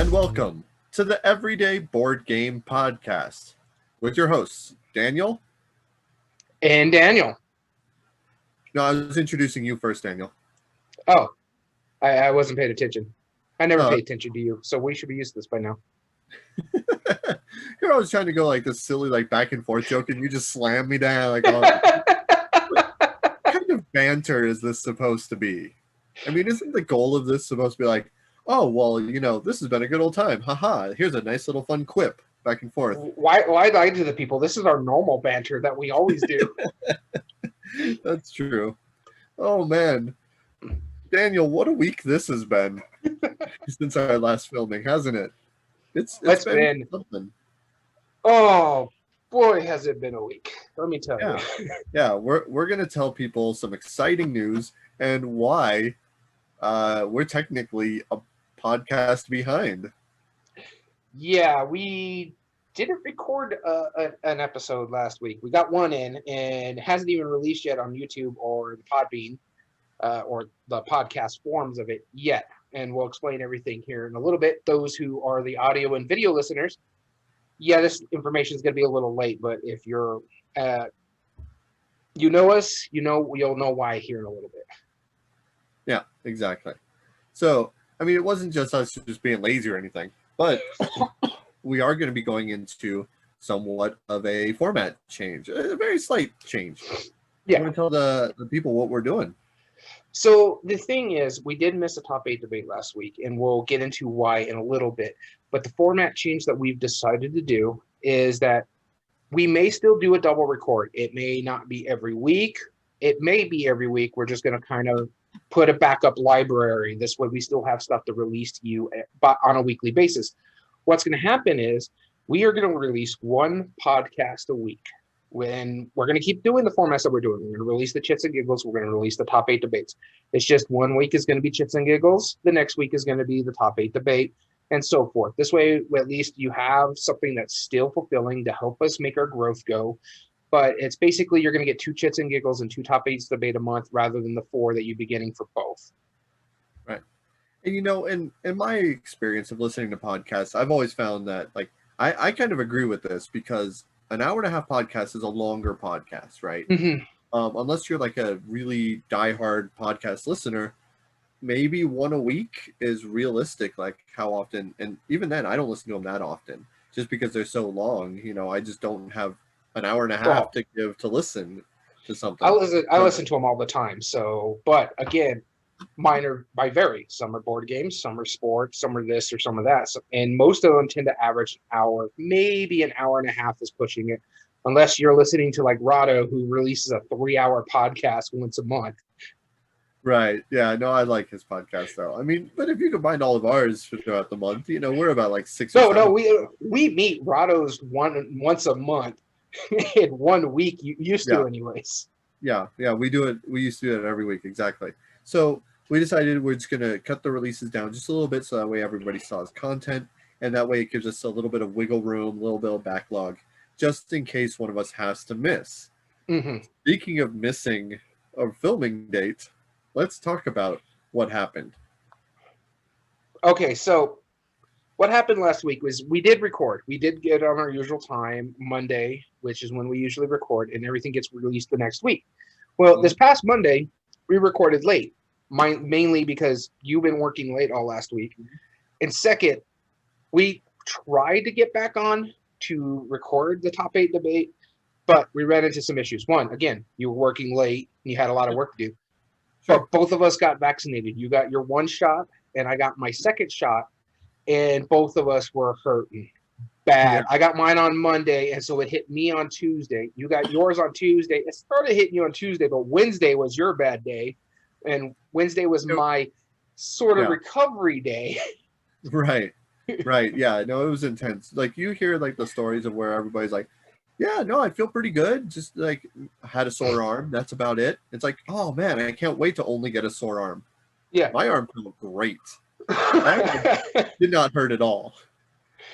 and welcome to the Everyday Board Game Podcast with your hosts, Daniel. And Daniel. No, I was introducing you first, Daniel. Oh, I wasn't paying attention. I never pay attention to you, so we should be used to this by now. You're always trying to go like this silly like back and forth joke, and you just slam me down. Like, what kind of banter is this supposed to be? I mean, isn't the goal of this supposed to be like, oh, well, you know, this has been a good old time. Haha, here's a nice little fun quip back and forth. Why lie to the people? This is our normal banter that we always do. That's true. Oh, man. Daniel, what a week this has been since our last filming, hasn't it? It's been something. Oh, boy, has it been a week. Let me tell you. Yeah, we're going to tell people some exciting news and why we're technically a podcast behind. Yeah, we didn't record an episode last week. We got one in, and it hasn't even released yet on YouTube or the Podbean or the podcast forms of it yet. And we'll explain everything here in a little bit. Those who are the audio and video listeners, yeah, this information is going to be a little late, but if you're, you know us, you'll know why here in a little bit. Yeah, exactly. So, I mean, it wasn't just us just being lazy or anything, but we are going to be going into somewhat of a format change, a very slight change. Yeah. I'm going to tell the people what we're doing. So the thing is, we did miss a top 8 debate last week, and we'll get into why in a little bit. But the format change that we've decided to do is that we may still do a double record. It may not be every week. It may be every week. We're just going to kind of put a backup library. This way we still have stuff to release to you on a weekly basis. What's going to happen is we are going to release one podcast a week. When we're going to keep doing the formats that we're doing. We're going to release the Chits and Giggles. We're going to release the top 8 debates. It's just 1 week is going to be Chits and Giggles. The next week is going to be the top 8 debate, and so forth. This way, at least you have something that's still fulfilling to help us make our growth go. But it's basically you're going to get 2 Chits and Giggles and 2 top 8s debate a month rather than the 4 that you'd be getting for both. Right. And, you know, in my experience of listening to podcasts, I've always found that, like, I kind of agree with this because an hour and a half podcast is a longer podcast, right? Mm-hmm. Unless you're like a really diehard podcast listener, maybe one a week is realistic. Like how often, and even then I don't listen to them that often just because they're so long. You know, I just don't have an hour and a half to give to listen to something. I listen to them all the time. So, but again, mine are by vary. Some are board games, some are sports, some are this or some of that. So, and most of them tend to average an hour, maybe an hour and a half is pushing it. Unless you're listening to like Rado, who releases a 3-hour podcast once a month. Right. Yeah. No, I like his podcast though. I mean, but if you combine all of ours throughout the month, you know, we're about like 6 or 7. No, we meet Rado's once a month in 1 week. You used to anyways. Yeah. We do it. We used to do it every week. Exactly. So we decided we're just going to cut the releases down just a little bit so that way everybody saw his content, and that way it gives us a little bit of wiggle room, a little bit of backlog, just in case one of us has to miss. Mm-hmm. Speaking of missing a filming date, let's talk about what happened. Okay, so what happened last week was we did record. We did get on our usual time, Monday, which is when we usually record, and everything gets released the next week. Well, this past Monday, we recorded late, mainly because you've been working late all last week. And second, we tried to get back on to record the top 8 debate, but we ran into some issues. One, again, you were working late and you had a lot of work to do. Sure. But both of us got vaccinated. You got your 1 shot and I got my 2nd shot, and both of us were hurting bad. Yeah. I got mine on Monday, and so it hit me on Tuesday. You got yours on Tuesday. It started hitting you on Tuesday, but Wednesday was your bad day, and Wednesday was my sort of recovery day. Right. Yeah, no, it was intense. Like, you hear like the stories of where everybody's like, yeah, no, I feel pretty good. Just like had a sore arm. That's about it. It's like, oh man, I can't wait to only get a sore arm. Yeah. My arm felt great. Did not hurt at all.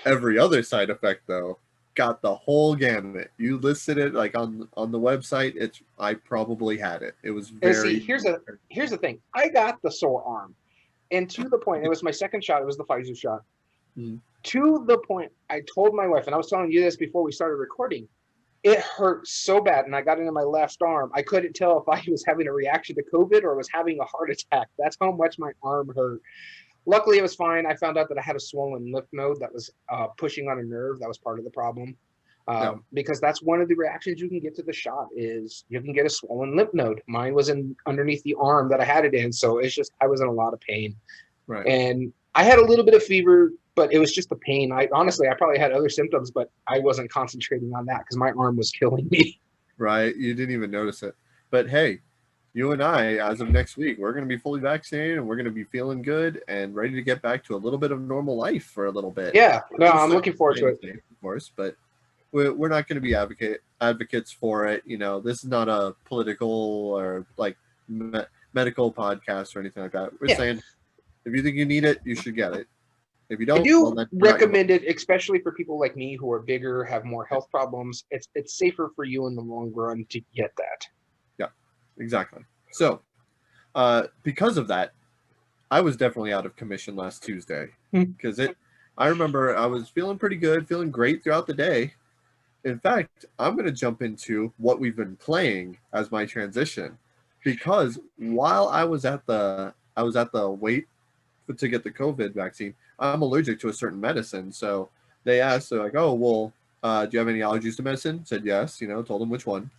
Every other side effect though, got the whole gamut. You listed it like on the website. I probably had it. It was very. See, here's the thing. I got the sore arm, and to the point, it was my 2nd shot. It was the Pfizer shot. Mhm. To the point, I told my wife, and I was telling you this before we started recording, it hurt so bad, and I got into my left arm. I couldn't tell if I was having a reaction to COVID or was having a heart attack. That's how much my arm hurt. Luckily, it was fine. I found out that I had a swollen lymph node that was pushing on a nerve. That was part of the problem. Yeah. Because that's one of the reactions you can get to the shot is you can get a swollen lymph node. Mine was underneath the arm that I had it in, so it's just I was in a lot of pain. Right. And I had a little bit of fever, but it was just the pain. I probably had other symptoms, but I wasn't concentrating on that because my arm was killing me. Right. You didn't even notice it. But hey, you and I, as of next week, we're going to be fully vaccinated and we're going to be feeling good and ready to get back to a little bit of normal life for a little bit. Yeah, no, I'm looking forward to it. Of course, but we're not going to be advocates for it. You know, this is not a political or like medical podcast or anything like that. We're saying if you think you need it, you should get it. If you don't, I do well, recommend it, especially for people like me who are bigger, have more health problems. It's safer for you in the long run to get that. Yeah, exactly. So, because of that, I was definitely out of commission last Tuesday because I remember I was feeling pretty good, feeling great throughout the day. In fact, I'm going to jump into what we've been playing as my transition, because while I was at the wait to get the COVID vaccine, I'm allergic to a certain medicine. So they asked, they're like, "Oh, well, do you have any allergies to medicine?" Said yes, told them which one,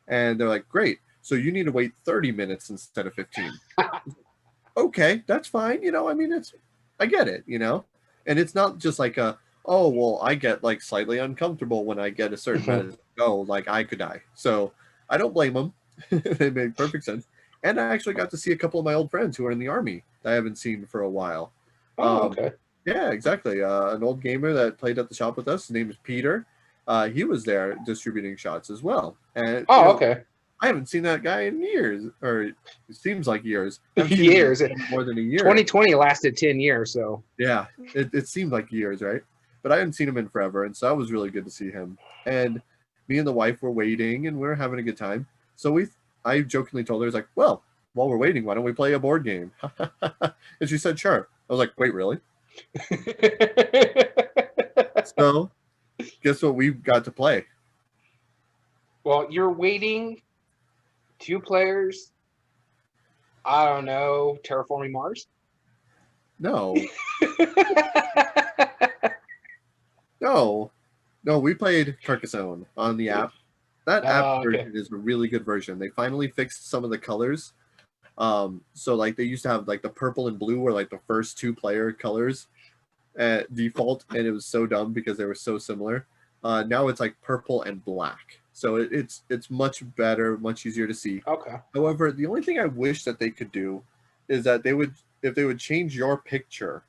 and they're like, "Great, so you need to wait 30 minutes instead of 15." Okay, that's fine. I mean, I get it. And it's not just like oh, well, I get like slightly uncomfortable when I get a certain medicine. Oh, like I could die. So I don't blame them. They made perfect sense. And I actually got to see a couple of my old friends who are in the army that I haven't seen for a while. Okay. Yeah, exactly. An old gamer that played at the shop with us. His name is Peter. He was there distributing shots as well. And okay. I haven't seen that guy in years, or it seems like years. Years. More than a year. 2020 lasted 10 years, so. Yeah, it seemed like years, right? But I hadn't seen him in forever, and so that was really good to see him. And me and the wife were waiting, and we were having a good time. So I jokingly told her, I was like, well, while we're waiting, why don't we play a board game? And she said, sure. I was like, wait, really? So guess what we've got to play? Well, you're waiting 2 players. I don't know, Terraforming Mars? No. No, we played Carcassonne on the app. That app version is a really good version. They finally fixed some of the colors. So like they used to have like the purple and blue were like the first 2-player colors at default, and it was so dumb because they were so similar. Now it's like purple and black. So it's much better, much easier to see. Okay. However, the only thing I wish that they could do is that if they would change your picture,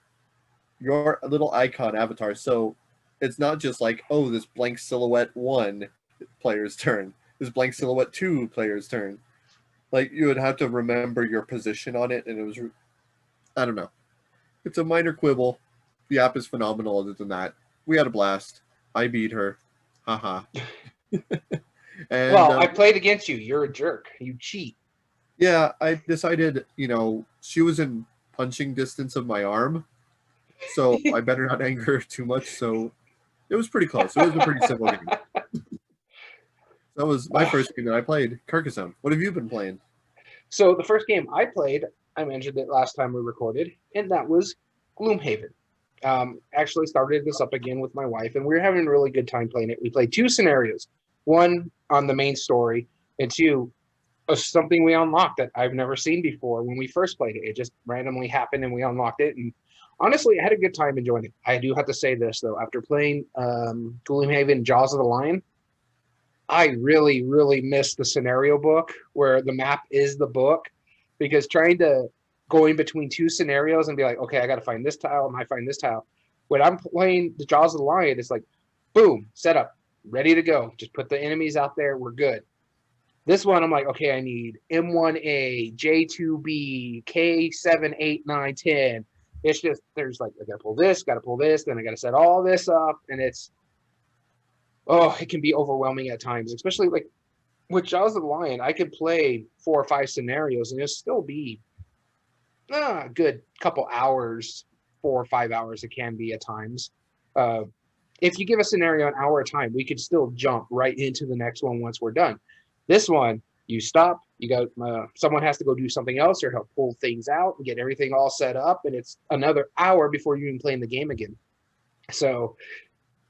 your little icon avatar, so it's not just like, oh, this blank silhouette 1 player's turn, this blank silhouette 2 player's turn. Like you would have to remember your position on it, and it was, I don't know. It's a minor quibble. The app is phenomenal. Other than that, we had a blast. I beat her. Haha. And, well, I played against you. You're a jerk. You cheat. Yeah, I decided, she was in punching distance of my arm, so I better not anger her too much. So it was pretty close. It was a pretty simple game. That was my first game that I played, Carcassonne. What have you been playing? So the first game I played, I mentioned it last time we recorded, and that was Gloomhaven. Actually started this up again with my wife, and we were having a really good time playing it. We played 2 scenarios, 1 on the main story, and 2 something we unlocked that I've never seen before when we first played it. It just randomly happened, and we unlocked it, and honestly, I had a good time enjoying it. I do have to say this, though. After playing Gloomhaven Jaws of the Lion, I really, really missed the scenario book where the map is the book, because trying to go in between 2 scenarios and be like, okay, I got to find this tile and I find this tile. When I'm playing the Jaws of the Lion, it's like, boom, set up, ready to go. Just put the enemies out there. We're good. This one, I'm like, okay, I need M1A, J2B, K7, 8, 9, 10. It's just, there's like, I got to pull this, then I got to set all this up. And it's, it can be overwhelming at times, especially like with Jaws of the Lion. I could play 4 or 5 scenarios and it'll still be a good couple hours 4 or 5 hours it can be at times. If you give a scenario an hour at a time, we could still jump right into the next one once we're done. This one, you stop, you got someone has to go do something else or help pull things out and get everything all set up, and it's another hour before you even playing the game again. So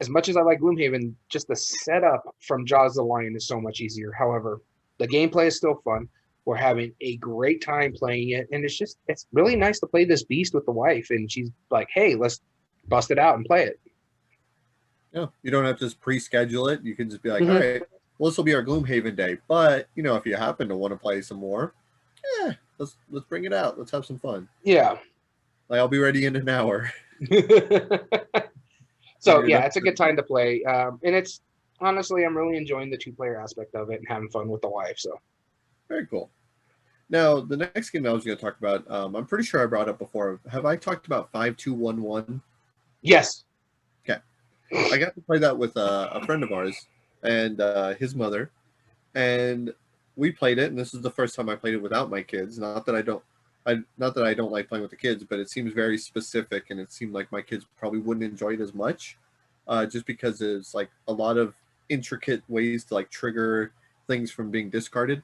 as much as I like Gloomhaven, just the setup from Jaws the Lion is so much easier. However, the gameplay is still fun. We're having a great time playing it, and it's really nice to play this beast with the wife, and she's like, hey, let's bust it out and play it. Yeah, you don't have to just pre-schedule it. You can just be like, all right, well, this will be our Gloomhaven day. But, you know, if you happen to want to play some more, let's bring it out. Let's have some fun. Yeah. Like, I'll be ready in an hour. So, yeah, it's a good time to play. And it's, honestly, I'm really enjoying the 2-player aspect of it and having fun with the wife. So, very cool. Now, the next game I was going to talk about, I'm pretty sure I brought up before. Have I talked about 5211? Yes. Okay. I got to play that with a friend of ours and his mother, and we played it. And this is the first time I played it without my kids. Not that I don't like playing with the kids, but it seems very specific, and it seemed like my kids probably wouldn't enjoy it as much, just because there's like a lot of intricate ways to like trigger things from being discarded.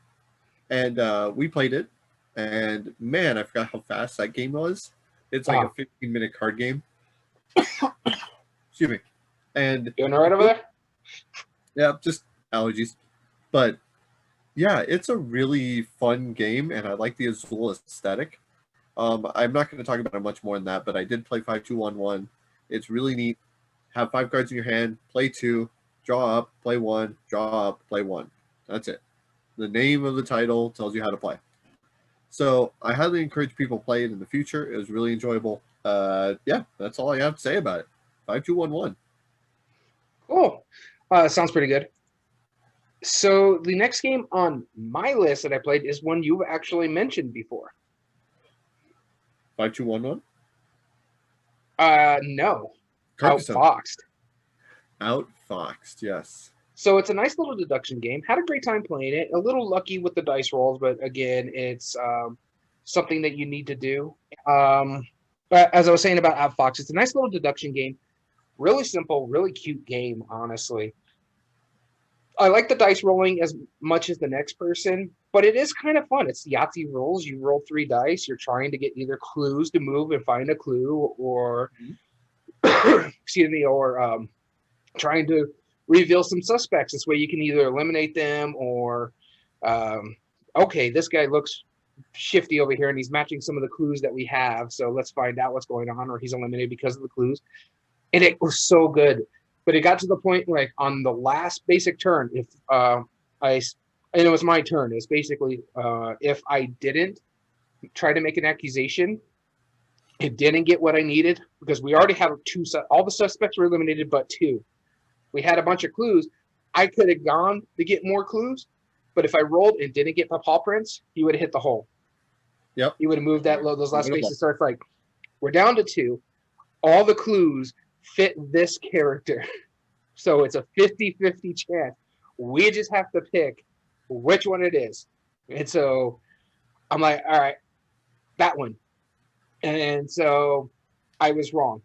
And we played it, and man, I forgot how fast that game was. It's like a 15-minute card game. Excuse me. And you all right over there? Yeah, just allergies. But yeah, it's a really fun game, and I like the Azul aesthetic. I'm not going to talk about it much more than that, but I did play 5211. It's really neat. Have 5 cards in your hand, play 2, draw up, play 1, draw up, play 1. That's it. The name of the title tells you how to play. So I highly encourage people to play it in the future. It was really enjoyable. Yeah, that's all I have to say about it. 5211. Cool. Sounds pretty good. So the next game on my list that I played is one you've actually mentioned before. 5211? No. Carcassonne. Outfoxed. Outfoxed, yes. So it's a nice little deduction game. Had a great time playing it. A little lucky with the dice rolls, but again, it's something that you need to do. But as I was saying about Outfoxed, it's a nice little deduction game. Really simple, really cute game, honestly. I like the dice rolling as much as the next person, but it is kind of fun. It's Yahtzee rules. You roll 3 dice. You're trying to get either clues to move and find a clue, or excuse me, or trying to reveal some suspects. This way you can either eliminate them or, okay, this guy looks shifty over here and he's matching some of the clues that we have. So let's find out what's going on, or he's eliminated because of the clues. And it was so good. But it got to the point like on the last basic turn, if and it was my turn, it's basically if I didn't try to make an accusation, it didn't get what I needed, because we already have all the suspects were eliminated but 2. We had a bunch of clues. I could have gone to get more clues, but if I rolled and didn't get the paw prints, he would have hit the hole. Yep. He would have moved those last spaces. So it's like, we're down to 2. All the clues fit this character. So it's a 50-50 chance. We just have to pick which one it is. And so I'm like, all right, that one. And so I was wrong.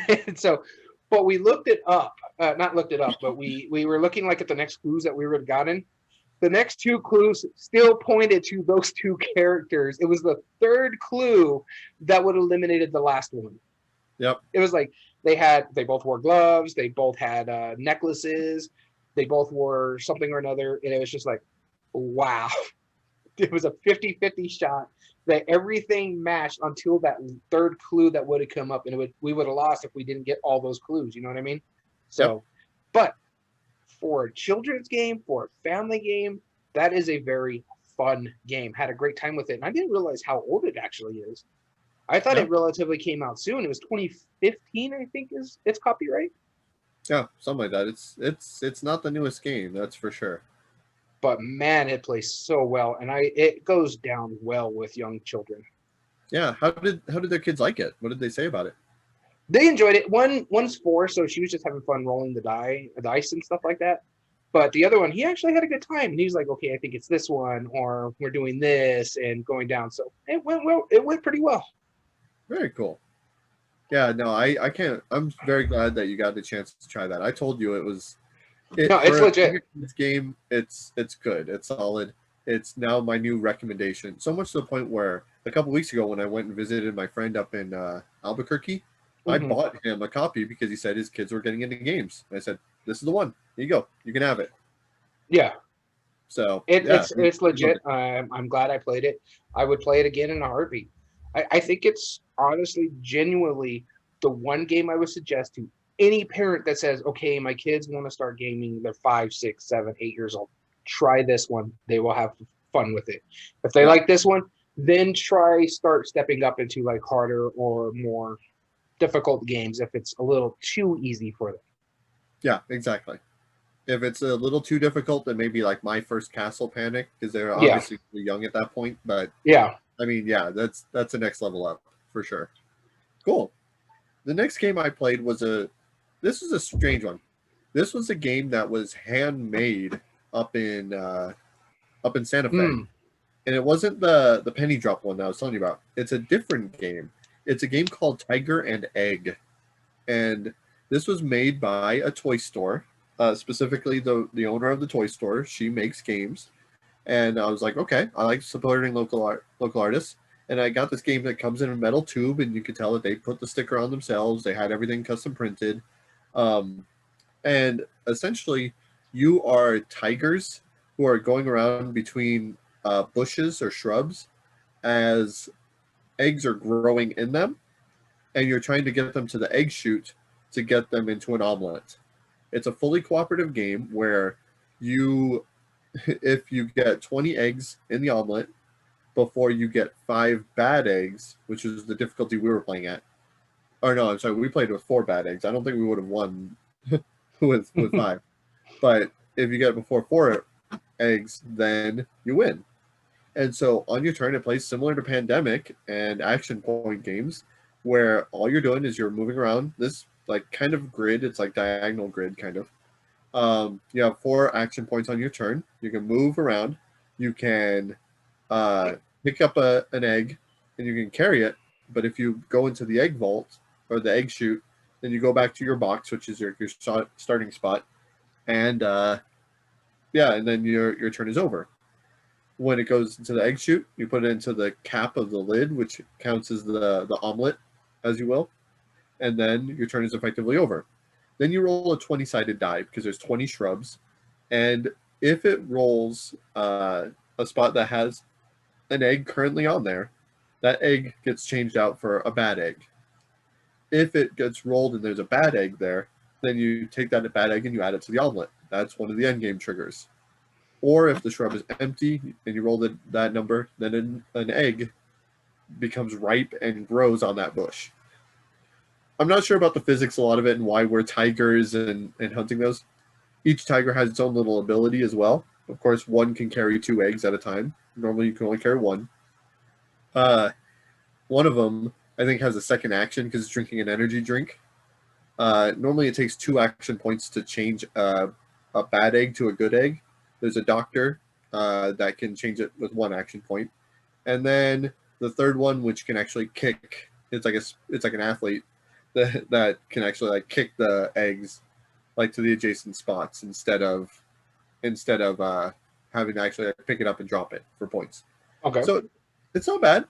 And so, but we looked it up. Not looked it up, but we were looking like at the next clues that we would have gotten. The next 2 clues still pointed to those 2 characters. It was the 3rd clue that would have eliminated the last one. Yep. It was like they both wore gloves, they both had necklaces, they both wore something or another, and it was just like, wow. It was a 50-50 shot that everything matched until that 3rd clue that would have come up, and we would have lost if we didn't get all those clues. You know what I mean? So, yep. But for a children's game, for a family game, that is a very fun game. Had a great time with it, and I didn't realize how old it actually is. I thought it relatively came out soon. It was 2015, I think, is its copyright. Yeah, something like that. It's not the newest game, that's for sure. But man, it plays so well, and it goes down well with young children. Yeah, how did their kids like it? What did they say about it? They enjoyed it. One's 4, so she was just having fun rolling the dice and stuff like that. But the other one, he actually had a good time, and he was like, "Okay, I think it's this one, or we're doing this," and going down. So it went well. It went pretty well. Very cool. Yeah, no, I can't. I'm very glad that you got the chance to try that. I told you it was No, it it's for a legit. kids game. It's good. It's solid. It's now my new recommendation. So much to the point where a couple weeks ago when I went and visited my friend up in Albuquerque, I Hmm. bought him a copy because he said his kids were getting into games. And I said, "This is the one. Here you go. You can have it." Yeah, So it, yeah, it's we love legit. it. I'm glad I played it. I would play it again in a heartbeat. I think it's honestly, genuinely the one game I would suggest to any parent that says, "Okay, my kids want to start gaming. They're 5, 6, 7, 8 years old. Try this one. They will have fun with it. If they Yeah, like this one, then start stepping up into like harder or more difficult games if it's a little too easy for them." yeah, exactly. If it's a little too difficult, then maybe like my first castle panic because they're Yeah, obviously too young at that point. But yeah. I mean, yeah, that's the next level up for sure. Cool. The next game I played was a. This was a strange one. This was a game that was handmade up in uh, up in Santa Fe, Mm. and it wasn't the penny drop one that I was telling you about. It's a different game. It's a game called Tiger and Egg, and this was made by a toy store, specifically the owner of the toy store. She makes games, and I was like, okay, I like supporting local artists. And I got this game that comes in a metal tube, and you could tell that they put the sticker on themselves. They had everything custom printed, um, and essentially, you are tigers who are going around between bushes or shrubs as eggs are growing in them, and you're trying to get them to the egg shoot to get them into an omelet. It's a fully cooperative game where you, if you get 20 eggs in the omelet before you get 5 bad eggs, which is the difficulty we were playing at. Or no, I'm sorry, we played with 4 bad eggs. I don't think we would have won with 5. But if you get before 4 eggs, then you win. And so on your turn, it plays similar to Pandemic and Action Point games, where all you're doing is you're moving around this like kind of grid. It's like diagonal grid kind of. You have 4 action points on your turn. You can move around. You can uh, pick up an egg, and you can carry it. But if you go into the egg vault or the egg chute, then you go back to your box, which is your starting spot, and yeah, and then your turn is over. When it goes into the egg chute, you put it into the cap of the lid, which counts as the omelet, as you will, and then your turn is effectively over. Then you roll a 20-sided die because there's 20 shrubs, and if it rolls a spot that has an egg currently on there, that egg gets changed out for a bad egg. If it gets rolled and there's a bad egg there, then you take that bad egg and you add it to the omelet. That's one of the end game triggers. Or if the shrub is empty and you roll that number, then an egg becomes ripe and grows on that bush. I'm not sure about the physics, a lot of it, and why we're tigers and hunting those. Each tiger has its own little ability as well. Of course, one can carry 2 eggs at a time. Normally, you can only carry one. Uh, One of them, I think, has a second action because it's drinking an energy drink. Normally, it takes 2 action points to change a bad egg to a good egg. There's a doctor that can change it with 1 action point, and then the third one, which can actually kick. It's like an athlete that can actually like kick the eggs like to the adjacent spots instead of having to actually like, pick it up and drop it for points. Okay. So it's not bad.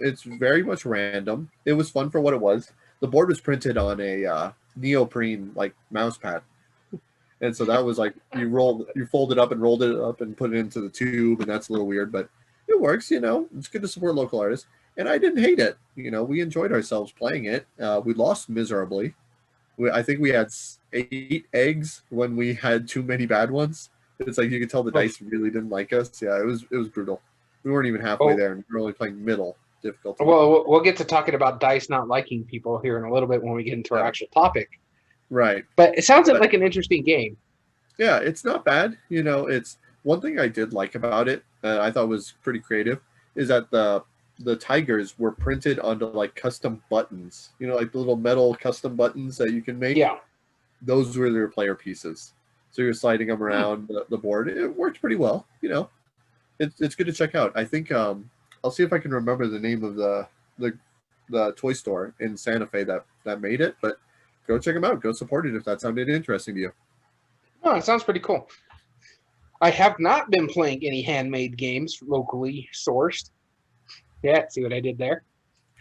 It's very much random. It was fun for what it was. The board was printed on a neoprene like mouse pad, and so that was like you fold it up and rolled it up and put it into the tube, and that's a little weird, but it works. It's good to support local artists, and I didn't hate it. We enjoyed ourselves playing it. We lost miserably. I think we had 8 eggs when we had too many bad ones. It's like you could tell the Oh, dice really didn't like us. Yeah, it was brutal. We weren't even halfway oh, there, and we were only playing middle difficulty. well, we'll get to talking about dice not liking people here in a little bit when we get into our Yeah, actual topic. right. But it sounds But like an interesting game. yeah, it's not bad. It's one thing I did like about it. I thought was pretty creative is that the tigers were printed onto like custom buttons. Like the little metal custom buttons that you can make. Yeah. Those were their player pieces. So you're sliding them Hmm. around the board. It worked pretty well. It's good to check out. I think I'll see if I can remember the name of the the toy store in Santa Fe that made it, but go check them out. Go support it if that sounded interesting to you. Oh, it sounds pretty cool. I have not been playing any handmade games locally sourced. Yeah, see what I did there?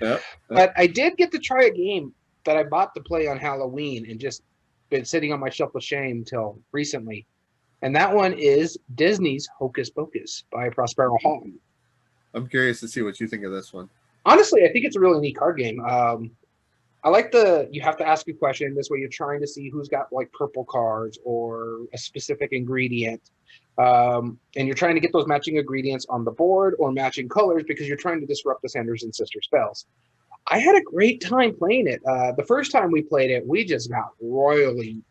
Yeah. But I did get to try a game that I bought to play on Halloween and just been sitting on my shelf of shame till recently. And that one is Disney's Hocus Pocus by Prospero Hall. I'm curious to see what you think of this one. Honestly, I think it's a really neat card game. I like you have to ask a question. This way you're trying to see who's got like purple cards or a specific ingredient. And you're trying to get those matching ingredients on the board or matching colors because you're trying to disrupt the Sanders and Sister spells. I had a great time playing it. The first time we played it, we just got royally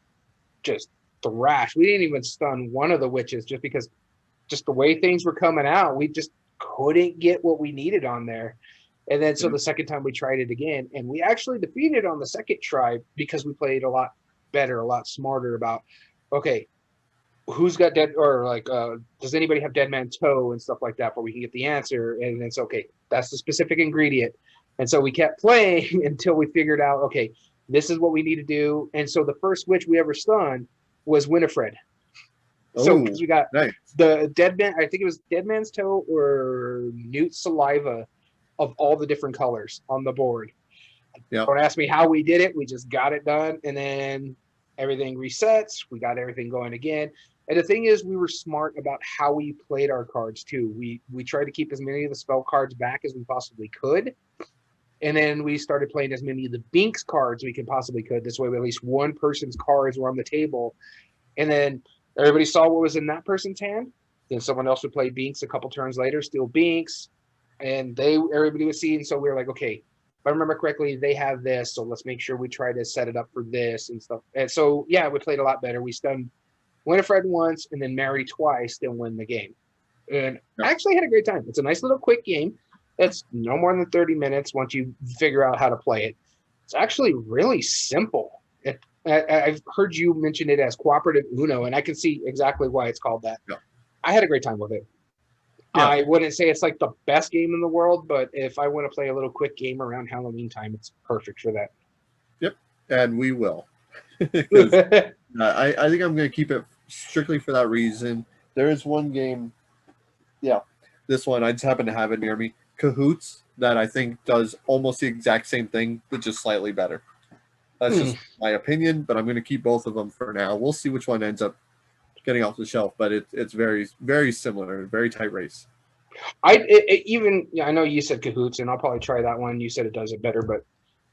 just thrashed. We didn't even stun one of the witches just because just the way things were coming out, we just couldn't get what we needed on there. And then so the second time we tried it again, and we actually defeated on the second try because we played a lot better, a lot smarter about, okay, who's got dead, or like, does anybody have dead man toe and stuff like that, where we can get the answer. And it's okay, that's the specific ingredient. And so we kept playing until we figured out, okay, this is what we need to do. And so the first witch we ever stunned was Winifred. So because we got the dead man, I think it was dead man's toe or newt saliva of all the different colors on the board. Yep. Don't ask me how we did it. We just got it done. And then everything resets. We got everything going again. And the thing is, we were smart about how we played our cards too. We tried to keep as many of the spell cards back as we possibly could. And then we started playing as many of the Binks cards we possibly could. This way, at least one person's cards were on the table. And then everybody saw what was in that person's hand. Then someone else would play Binks a couple turns later, steal Binks. And everybody was seeing. So we were like, okay, if I remember correctly, they have this. So let's make sure we try to set it up for this and stuff. And so, yeah, we played a lot better. We stunned Winifred once and then Mary twice, then win the game. And I actually had a great time. It's a nice little quick game. It's no more than 30 minutes once you figure out how to play it. It's actually really simple. I've heard you mention it as cooperative Uno, and I can see exactly why it's called that. Yeah. I had a great time with it. Yeah. I wouldn't say it's like the best game in the world, but if I want to play a little quick game around Halloween time, it's perfect for that. Yep, and we will. I think I'm going to keep it strictly for that reason. There is one game, this one, I just happen to have it near me, Cahoots, that I think does almost the exact same thing, but just slightly better. That's just my opinion, but I'm going to keep both of them for now. We'll see which one ends up getting off the shelf, but it's very, very similar, very tight race. I know you said Cahoots, and I'll probably try that one. You said it does it better, but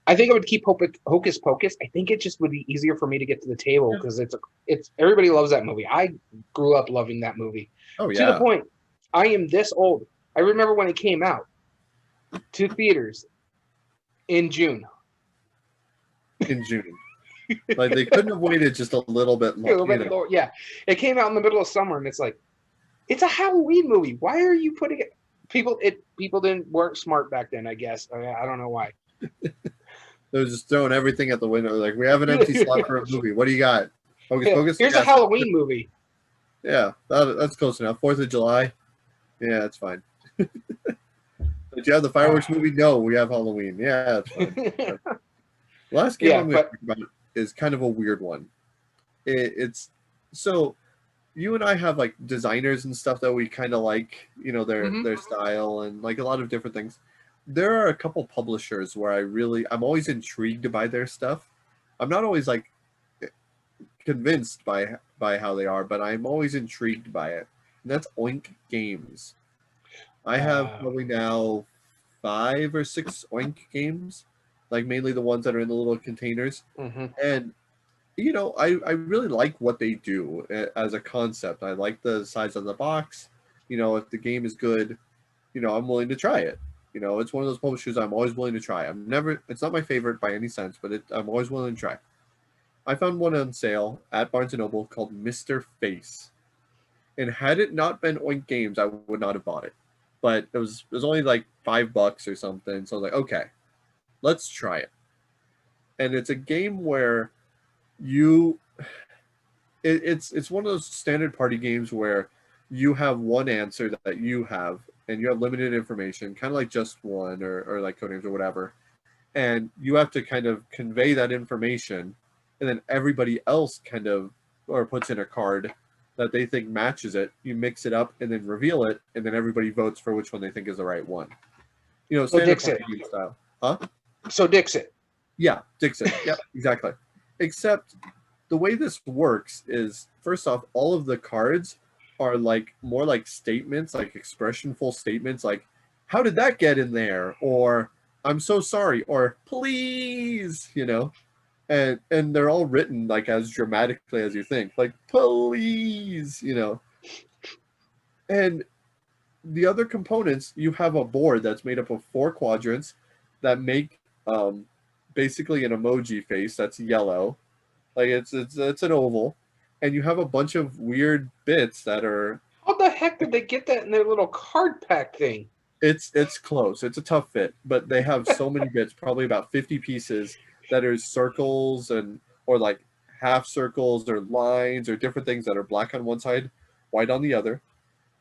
I think I would keep Hocus Pocus. I think it just would be easier for me to get to the table because it's everybody loves that movie. I grew up loving that movie. Oh yeah. To the point, I am this old. I remember when it came out to theaters in June. Like they couldn't have waited just a little bit longer. Yeah, it came out in the middle of summer, and it's like, it's a Halloween movie. Why are you putting it? People weren't smart back then. I guess I don't know why. They're just throwing everything at the window. Like, we have an empty slot for a movie. What do you got? Hocus Pocus. Here's a Halloween movie. Yeah, that's close enough. 4th of July. Yeah, that's fine. But you have the fireworks movie? No, we have Halloween. Yeah, that's fine. Last game I'm going to talk about is kind of a weird one. It's so you and I have like designers and stuff that we kind of like, their style and like a lot of different things. There are a couple publishers where I'm always intrigued by their stuff. I'm not always like convinced by how they are, but I'm always intrigued by it. And that's Oink Games. I have probably now 5 or 6 Oink games, like mainly the ones that are in the little containers. And I really like what they do as a concept. I like the size of the box. If the game is good, I'm willing to try it. It's one of those publishers I'm always willing to try. It's not my favorite by any sense, but I'm always willing to try. I found one on sale at Barnes & Noble called Mr. Face. And had it not been Oink Games, I would not have bought it. But it was only like $5 or something. So I was like, okay, let's try it. And it's a game where it's one of those standard party games where you have one answer that you have, and you have limited information, kind of like Just One or like Codenames or whatever. and you have to kind of convey that information, and then everybody else kind of or puts in a card that they think matches it. You mix it up and then reveal it, and then everybody votes for which one they think is the right one. You know, So standard Dixit. party game style. Huh? So Dixit. Yeah, Dixon. Yeah, exactly. Except the way this works is, first off, all of the cards are like more like statements, like expressionful statements, like "How did that get in there?" or "I'm so sorry," or "Please," you know, and they're all written like as dramatically as you think, like "Please," you know. And the other components, you have a board that's made up of 4 quadrants that make basically an emoji face that's yellow, like it's an oval, and you have a bunch of weird bits that are. How the heck did they get that in their little card pack thing? It's close. It's a tough fit, but they have so many bits, probably about 50 pieces that are circles and or like half circles or lines or different things that are black on one side, white on the other,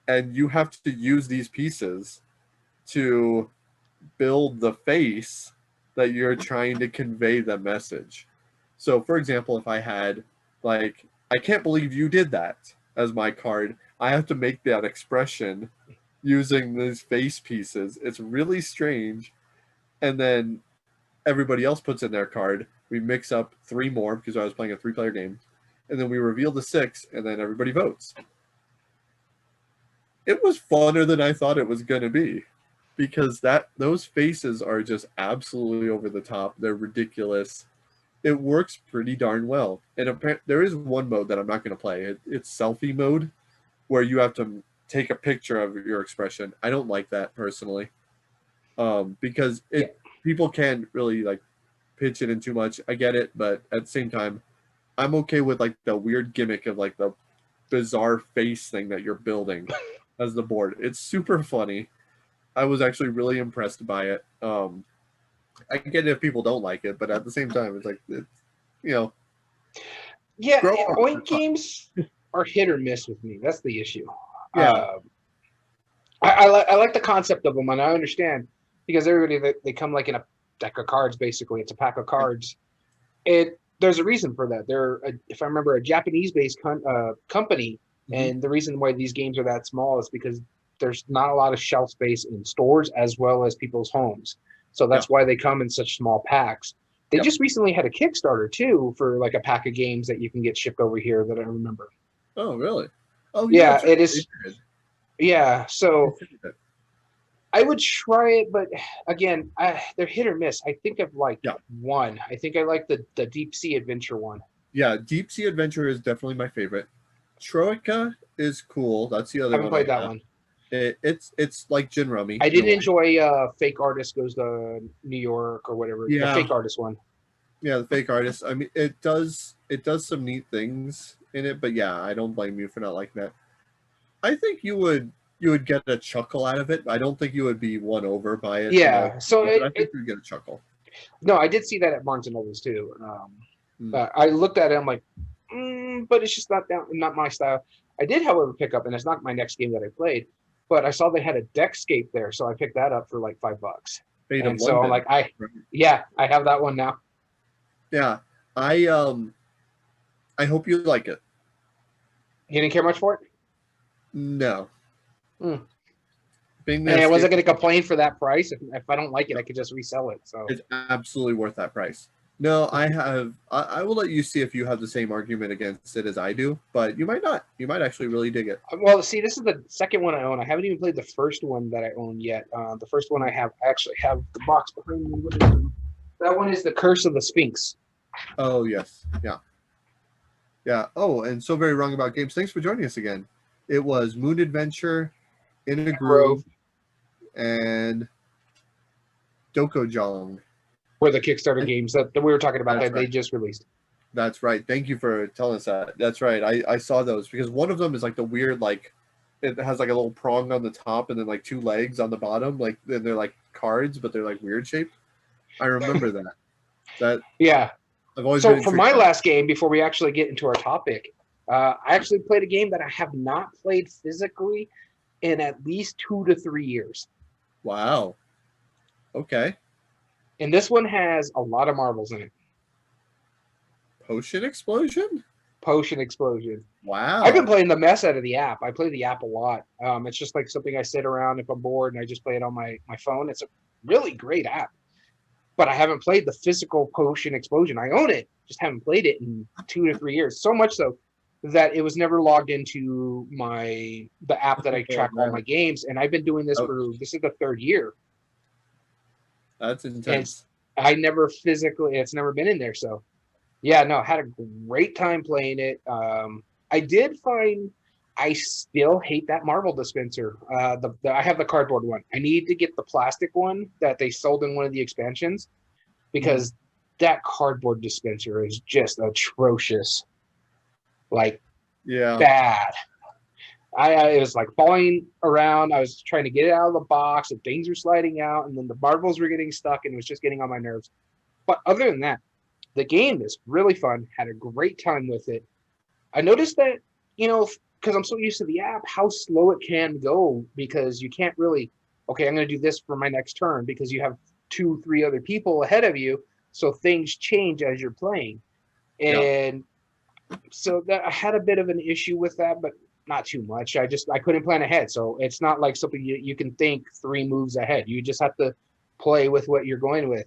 and you have to use these pieces to build the face that you're trying to convey the message. So, for example, if I had, like, "I can't believe you did that" as my card, I have to make that expression using these face pieces. It's really strange. And then everybody else puts in their card. We mix up 3 more because I was playing a 3-player game. And then we reveal the 6, and then everybody votes. It was funner than I thought it was going to be, because those faces are just absolutely over the top. They're ridiculous. It works pretty darn well. And there is one mode that I'm not going to play. It's selfie mode, where you have to take a picture of your expression. I don't like that personally, because people can't really like pitch it in too much. I get it, but at the same time, I'm okay with like the weird gimmick of like the bizarre face thing that you're building as the board. It's super funny. I was actually really impressed by it. I get it if people don't like it, but at the same time, it's like, you know. Yeah, Grow up. Oink games are hit or miss with me. That's the issue. Yeah. I like the concept of them, and I understand, because everybody, they come like in a deck of cards. Basically, it's a pack of cards. There's a reason for that. They're, if I remember, a Japanese-based company, and the reason why these games are that small is because there's not a lot of shelf space in stores as well as people's homes. So that's why they come in such small packs. They just recently had a Kickstarter too for like a pack of games that you can get shipped over here that I remember. Oh, really? Oh, yeah, it is. Yeah, so I would try it, but again, they're hit or miss. I think of like one. I think I like the Deep Sea Adventure one. Yeah, Deep Sea Adventure is definitely my favorite. Troika is cool. That's the other one. I haven't played that one. It's like gin rummy. I did enjoy Fake Artist Goes to New York or whatever. Yeah. The Fake Artist one. Yeah, the Fake Artist. I mean, it does some neat things in it, but yeah, I don't blame you for not liking that. I think you would get a chuckle out of it. I don't think you would be won over by it. Yeah, so I think you'd get a chuckle. No, I did see that at Barnes and Nobles too. I looked at it, I'm like, but it's just not my style. I did, however, pick up, and it's not my next game that I played, but I saw they had a Deckscape there, so I picked that up for like $5. And so I'm like, I have that one now. Yeah, I hope you like it. You didn't care much for it? No. And I wasn't going to complain for that price. If I don't like it, I could just resell it. So it's absolutely worth that price. No, I will let you see if you have the same argument against it as I do, but you might not. You might actually really dig it. Well, see, this is the second one I own. I haven't even played the first one that I own yet. The first one I actually have the box behind me. That one is The Curse of the Sphinx. Oh, yes. Yeah. Yeah. Oh, and So Very Wrong About Games. Thanks for joining us again. It was Moon Adventure, In a Grove, and Dokojong. Were the Kickstarter games that we were talking about that they just released. That's right. Thank you for telling us that. That's right. I saw those because one of them is like the weird, like, it has like a little prong on the top and then like 2 legs on the bottom. Like, and they're like cards, but they're like weird shaped. I remember that. Yeah. I've always so for my last game, before we actually get into our topic, I actually played a game that I have not played physically in at least 2 to 3 years. Wow. Okay. And this one has a lot of marbles in it. Potion Explosion? Potion Explosion. Wow. I've been playing the mess out of the app. I play the app a lot. It's just like something I sit around if I'm bored and I just play it on my phone. It's a really great app. But I haven't played the physical Potion Explosion. I own it, just haven't played it in 2 to 3 years. So much so that it was never logged into the app that I track all my games. And I've been doing this this is the 3rd year. That's intense. And it's never been in there. So yeah, no, I had a great time playing it. I did find I still hate that marble dispenser. I have the cardboard one. I need to get the plastic one that they sold in one of the expansions because that cardboard dispenser is just atrocious. Like, bad. It was like falling around. I was trying to get it out of the box and things were sliding out and then the marbles were getting stuck and it was just getting on my nerves. But other than that, the game is really fun. Had a great time with it. I noticed that, because I'm so used to the app, how slow it can go because you can't really, okay, I'm going to do this for my next turn because you have 2-3 other people ahead of you. So things change as you're playing. And so that I had a bit of an issue with that, but not too much. I couldn't plan ahead. So it's not like something you can think 3 moves ahead. You just have to play with what you're going with.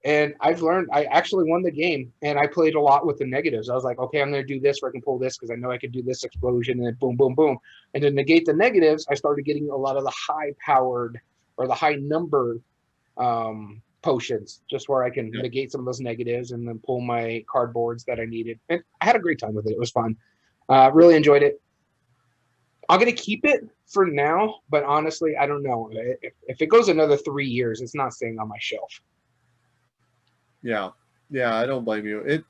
And I've learned, I actually won the game and I played a lot with the negatives. I was like, okay, I'm going to do this where I can pull this because I know I can do this explosion and then boom, boom, boom. And to negate the negatives, I started getting a lot of the high powered or the high numbered potions just where I can negate some of those negatives and then pull my cardboards that I needed. And I had a great time with it. It was fun. Really enjoyed it. I'm going to keep it for now, but honestly, I don't know. If it goes another 3 years, it's not staying on my shelf. Yeah, I don't blame you.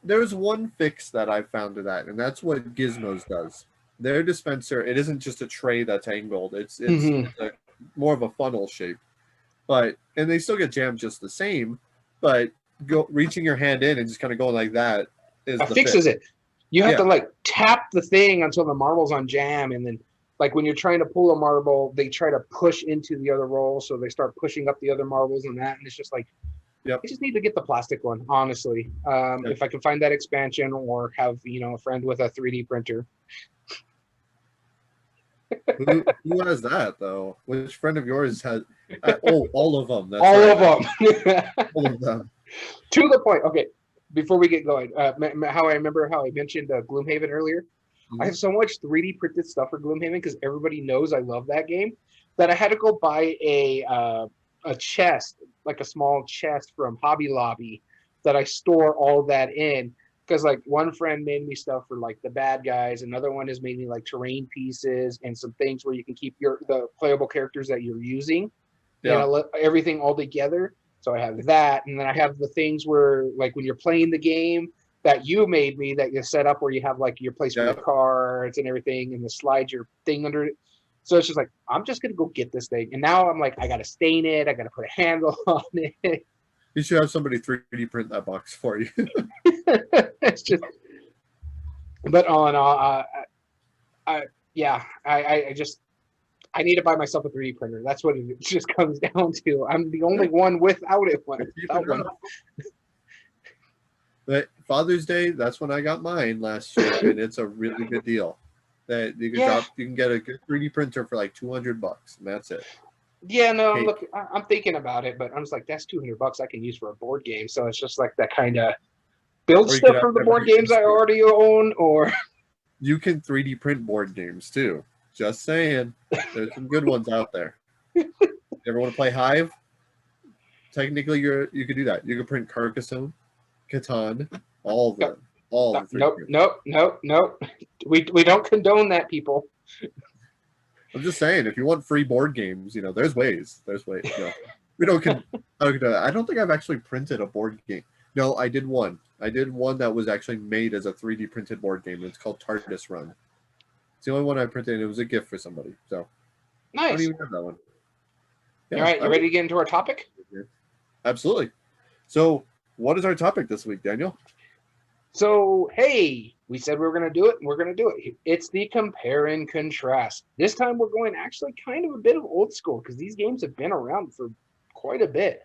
There's one fix that I found to that, and that's what Gizmos does. Their dispenser, it isn't just a tray that's angled. It's more of a funnel shape, and they still get jammed just the same. But reaching your hand in and just kind of going like that fixes it. You have to like tap the thing until the marble's on jam, and then. Like when you're trying to pull a marble, they try to push into the other roll, so they start pushing up the other marbles and that, and it's just like, I just need to get the plastic one, honestly. If I can find that expansion or have a friend with a 3D printer. Who has that though? Which friend of yours has? All of them. All of them. All of them. To the point. Okay, before we get going, how I mentioned Gloomhaven earlier. I have so much 3D printed stuff for Gloomhaven because everybody knows I love that game that I had to go buy a chest, like a small chest from Hobby Lobby that I store all that in because like one friend made me stuff for like the bad guys, another one has made me like terrain pieces and some things where you can keep the playable characters that you're using, everything all together. So I have that, and then I have the things where like when you're playing the game. That you made me that you set up where you have like your place for your cards and everything and the slide your thing under it. So it's just like, I'm just going to go get this thing. And now I'm like, I got to stain it. I got to put a handle on it. You should have somebody 3D print that box for you. It's just, but I need to buy myself a 3D printer. That's what it just comes down to. I'm the only one without it. But Father's Day, that's when I got mine last year, and it's a really good deal. That you can get a good 3D printer for like $200, and that's it. Yeah, no, look, I'm thinking about it, but I'm just like, that's $200 I can use for a board game. So it's just like that kind of build stuff for the board games I already own, or you can 3D print board games too. Just saying, there's some good ones out there. You ever want to play Hive? Technically, you could do that. You could print Carcassonne. Catan, all of them. Nope. We don't condone that, people. I'm just saying, if you want free board games, there's ways. We don't. I don't think I've actually printed a board game. No, I did one. I did one that was actually made as a 3D printed board game. It's called TARDIS Run. It's the only one I printed, and it was a gift for somebody. So nice. I don't even have that one. Yeah, all right, you ready to get into our topic? Absolutely. So. What is our topic this week, Daniel? So, hey, We said we were going to do it, and we're going to do it. It's the compare and contrast. This time we're going actually kind of a bit of old school because these games have been around for quite a bit.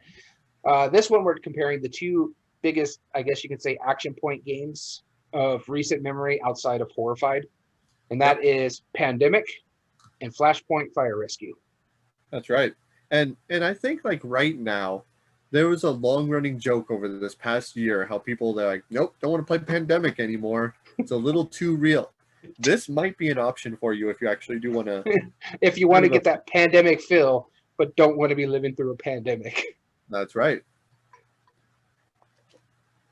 This one we're comparing the two biggest, I guess you could say, action point games of recent memory outside of Horrified, and that is Pandemic and Flashpoint Fire Rescue. That's right. And I think like right now, there was a long running joke over this past year how people they're like, nope, don't want to play Pandemic anymore. It's a little too real. This might be an option for you if you actually do want to. If you want to get that pandemic feel, but don't want to be living through a pandemic. That's right.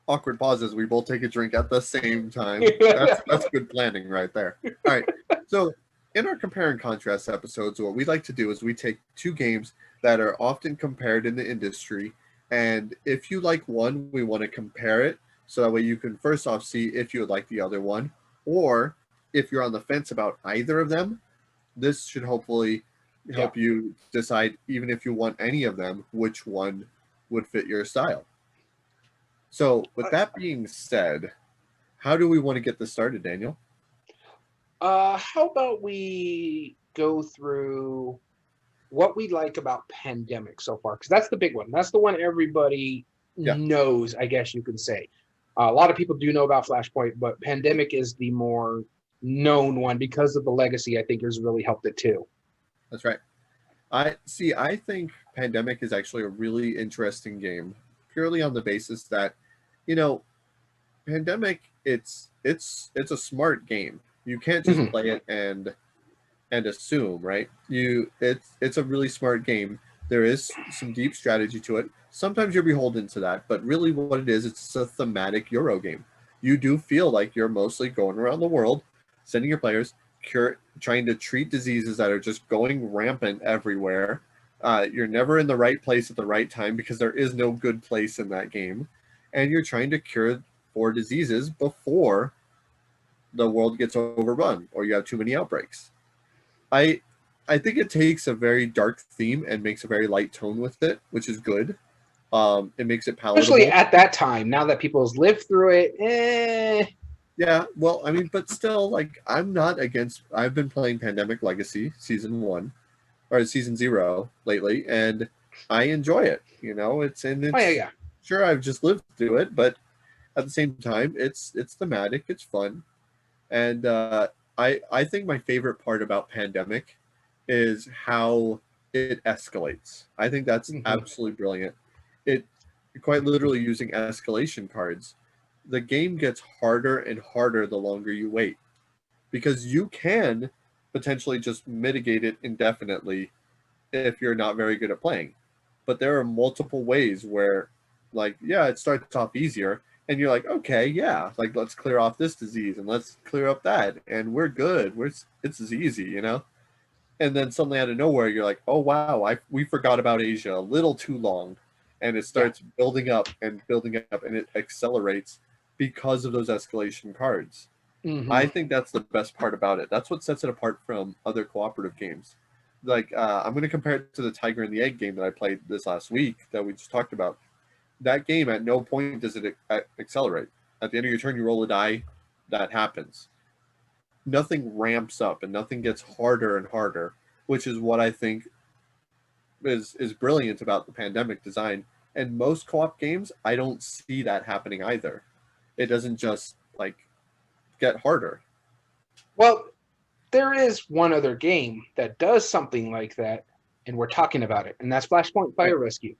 Awkward pauses. We both take a drink at the same time. That's good planning right there. All right. So in our compare and contrast episodes, what we like to do is we take two games that are often compared in the industry. And if you like one, we want to compare it. So that way you can first off see if you would like the other one. Or if you're on the fence about either of them, this should hopefully help you decide, even if you want any of them, which one would fit your style. So with that being said, how do we want to get this started, Daniel? How about we go through what we like about Pandemic so far? Because that's the big one. That's the one everybody knows, I guess you could say. A lot of people do know about Flashpoint, but Pandemic is the more known one because of the legacy. I think has really helped it too. That's right. I think Pandemic is actually a really interesting game, purely on the basis that, Pandemic, it's a smart game. You can't just play it and assume, right? It's a really smart game. There is some deep strategy to it. Sometimes you're beholden to that, but really what it is, it's a thematic Euro game. You do feel like you're mostly going around the world, sending your players, trying to treat diseases that are just going rampant everywhere. You're never in the right place at the right time because there is no good place in that game. And you're trying to cure 4 diseases before the world gets overrun or you have too many outbreaks. I think it takes a very dark theme and makes a very light tone with it, which is good. It makes it palatable. Especially at that time, now that people's lived through it. Yeah, well, I mean, but still, like, I'm not against. I've been playing Pandemic Legacy Season 1 or Season 0 lately, and I enjoy it. Sure, I've just lived through it, but at the same time, it's thematic, it's fun, and I think my favorite part about Pandemic is how it escalates. I think that's absolutely brilliant. It quite literally using escalation cards. The game gets harder and harder the longer you wait, because you can potentially just mitigate it indefinitely if you're not very good at playing. But there are multiple ways where, it starts off easier, and you're like, okay, yeah, let's clear off this disease and let's clear up that, and we're good. It's easy, And then suddenly out of nowhere, you're like, oh wow, we forgot about Asia a little too long, and it starts building up, and it accelerates because of those escalation cards. I think that's the best part about it. That's what sets it apart from other cooperative games. I'm going to compare it to the Tiger and the Egg game that I played this last week that we just talked about. That game, at no point does it accelerate. At the end of your turn, you roll a die. That happens. Nothing ramps up and nothing gets harder and harder, which is what I think is brilliant about the Pandemic design. And most co-op games, I don't see that happening either. It doesn't just get harder. Well, there is one other game that does something like that, and we're talking about it, and that's Flashpoint Fire Rescue.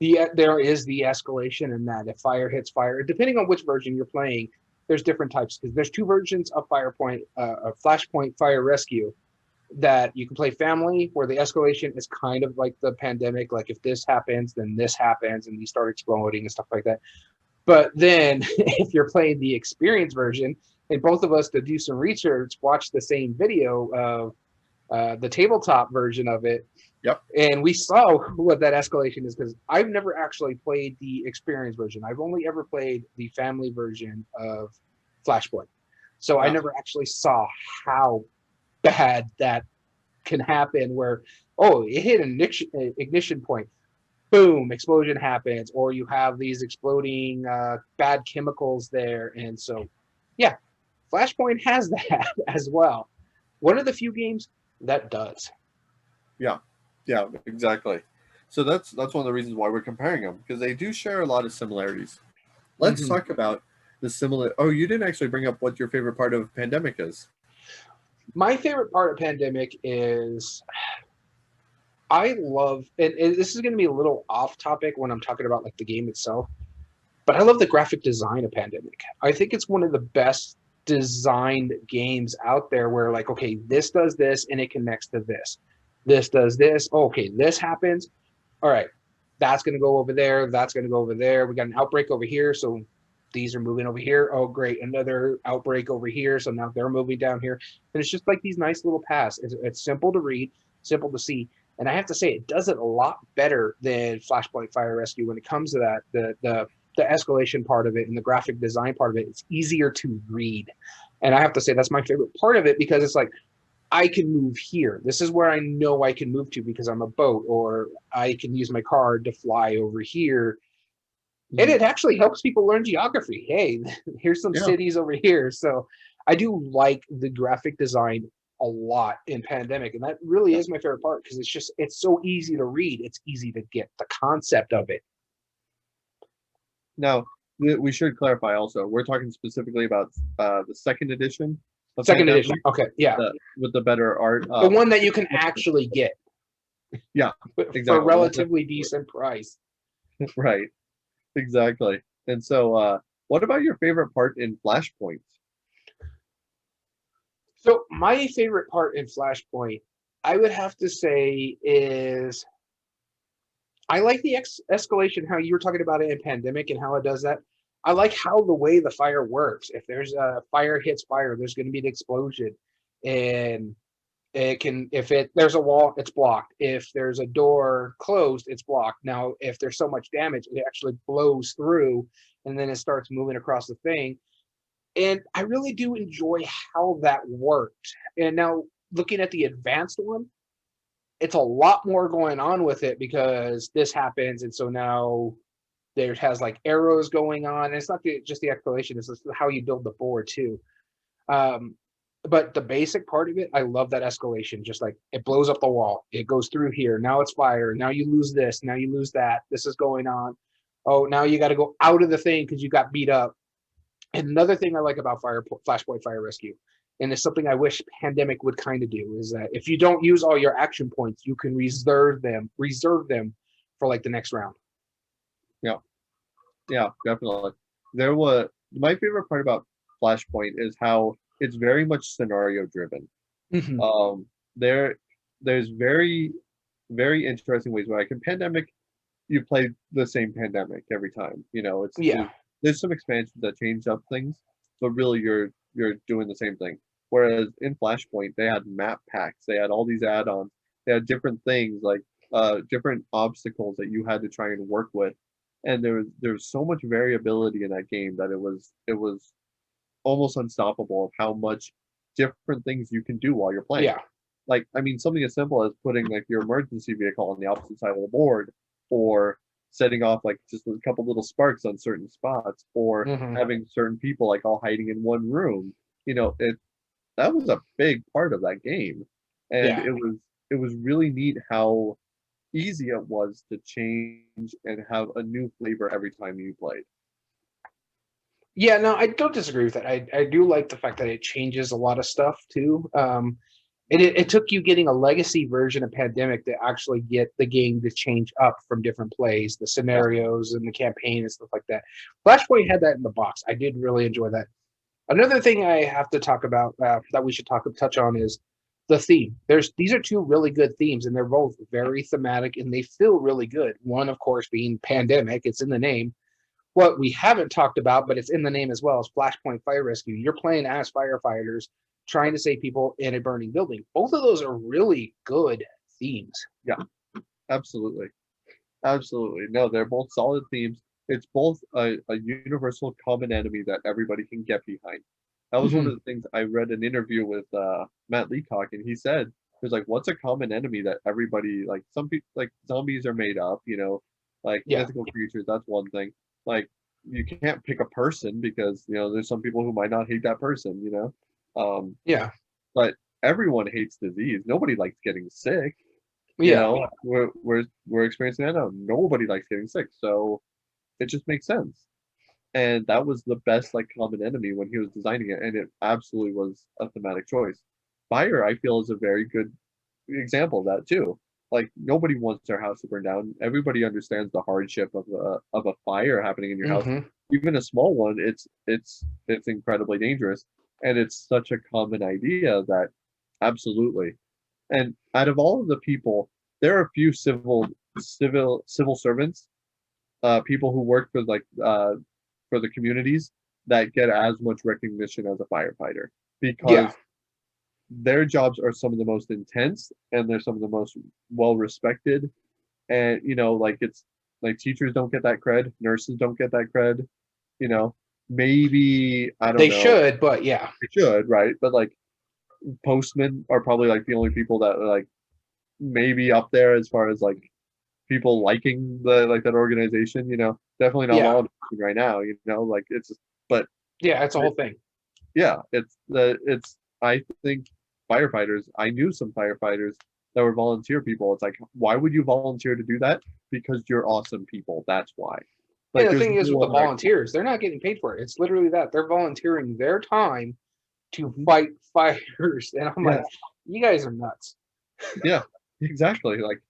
There is the escalation in that if fire hits fire, depending on which version you're playing, there's different types, because there's 2 versions of Flashpoint Fire Rescue that you can play family, where the escalation is kind of like the Pandemic, like if this happens, then this happens, and you start exploding and stuff like that. But then if you're playing the experience version, and both of us to do some research, watch the same video of the tabletop version of it. Yep. And we saw what that escalation is, because I've never actually played the experience version. I've only ever played the family version of Flashpoint. So I never actually saw how bad that can happen, where, it hit an ignition point. Boom, explosion happens, or you have these exploding bad chemicals there. And so, Flashpoint has that as well. One of the few games that does. Yeah, yeah, exactly. So that's one of the reasons why we're comparing them, because they do share a lot of similarities. Let's talk about the similar. Oh, you didn't actually bring up what your favorite part of Pandemic is. My favorite part of Pandemic is I love, and this is going to be a little off topic when I'm talking about like the game itself, but I love the graphic design of Pandemic. I think it's one of the best designed games out there where like, okay, this does this and it connects to this. This does this. Oh, okay, this happens. All right, that's going to go over there. That's going to go over there. We got an outbreak over here. So these are moving over here. Oh, great. Another outbreak over here. So now they're moving down here. And it's just like these nice little paths. It's simple to read, simple to see. And I have to say, it does it a lot better than Flashpoint Fire Rescue when it comes to that. The escalation part of it and the graphic design part of it, it's easier to read. And I have to say, that's my favorite part of it because it's like, I can move here. This is where I know I can move to because I'm a boat, or I can use my car to fly over here. And it actually helps people learn geography. Hey, here's some cities over here. So I do like the graphic design a lot in Pandemic. And that really is my favorite part because it's so easy to read. It's easy to get the concept of it. Now, we should clarify also, we're talking specifically about the second edition. Second edition. Okay. Yeah. With the better art. The one that you can actually get. Yeah. Exactly. For a relatively decent price. Right. Exactly. And so, what about your favorite part in Flashpoint? So my favorite part in Flashpoint, I would have to say, is I like the escalation, how you were talking about it in Pandemic and how it does that. I like how the way the fire works. If there's a fire hits fire, there's going to be an explosion, and it can, there's a wall, it's blocked. If there's a door closed, it's blocked. Now, if there's so much damage, it actually blows through, and then it starts moving across the thing. And I really do enjoy how that worked. And now looking at the advanced one, it's a lot more going on with it because this happens, and so now there has like arrows going on. And it's not just the escalation; it's just how you build the board too. But the basic part of it, I love that escalation. Just like it blows up the wall, it goes through here. Now it's fire. Now you lose this. Now you lose that. This is going on. Oh, now you got to go out of the thing because you got beat up. And another thing I like about Flashpoint Fire Rescue, and it's something I wish Pandemic would kind of do, is that if you don't use all your action points, you can reserve them for like the next round. Yeah, definitely. My favorite part about Flashpoint is how it's very much scenario driven. There's very, very interesting ways where like in Pandemic, you play the same Pandemic every time. There's some expansions that change up things, but really you're doing the same thing. Whereas in Flashpoint, they had map packs, they had all these add-ons, they had different things like different obstacles that you had to try and work with, and there was so much variability in that game that it was almost unstoppable of how much different things you can do while you're playing. Yeah. Like, I mean, something as simple as putting like your emergency vehicle on the opposite side of the board, or setting off like just a couple little sparks on certain spots, or having certain people like all hiding in one room. That was a big part of that game, and it was really neat how easy it was to change and have a new flavor every time you played. Yeah, no, I don't disagree with that. I do like the fact that it changes a lot of stuff too. It took you getting a legacy version of Pandemic to actually get the game to change up from different plays, the scenarios and the campaign and stuff like that. Flashpoint had that in the box. I did really enjoy that. Another thing I have to talk about that we should touch on is the theme. These are two really good themes, and they're both very thematic, and they feel really good. One, of course, being Pandemic. It's in the name. What we haven't talked about, but it's in the name as well, is Flashpoint Fire Rescue. You're playing as firefighters trying to save people in a burning building. Both of those are really good themes. Yeah, absolutely. Absolutely. No, they're both solid themes. It's both a universal common enemy that everybody can get behind. That was one of the things I read an interview with Matt Leacock, and he said, there's like, what's a common enemy that everybody, like some people, like zombies are made up, like mythical creatures, that's one thing. Like you can't pick a person because there's some people who might not hate that person. Yeah. But everyone hates disease. Nobody likes getting sick. Yeah. We're experiencing that now. Nobody likes getting sick, so it just makes sense. And that was the best like common enemy when he was designing it, and it absolutely was a thematic choice. Fire, I feel, is a very good example of that too. Like nobody wants their house to burn down. Everybody understands the hardship of a fire happening in your house. Mm-hmm. Even a small one, it's incredibly dangerous, and it's such a common idea that absolutely. And out of all of the people, there are a few civil servants, people who work for the communities that get as much recognition as a firefighter Yeah. because their jobs are some of the most intense and they're some of the most well respected. And like it's like teachers don't get that cred, nurses don't get that cred. You know, maybe I don't They know. should, but yeah. They should, right? But like postmen are probably like the only people that are like maybe up there as far as like people liking the like that organization. Definitely not Yeah. law enforcement right now. Like it's but Yeah, it's a whole thing. yeah, it's I think firefighters. I knew some firefighters that were volunteer people. It's like, why would you volunteer to do that? Because you're awesome people. That's why. And Like, the there's thing is with no the other. volunteers, they're not getting paid for it. It's literally that they're volunteering their time to fight fires. And I'm Yeah, like, you guys are nuts. yeah, exactly. Like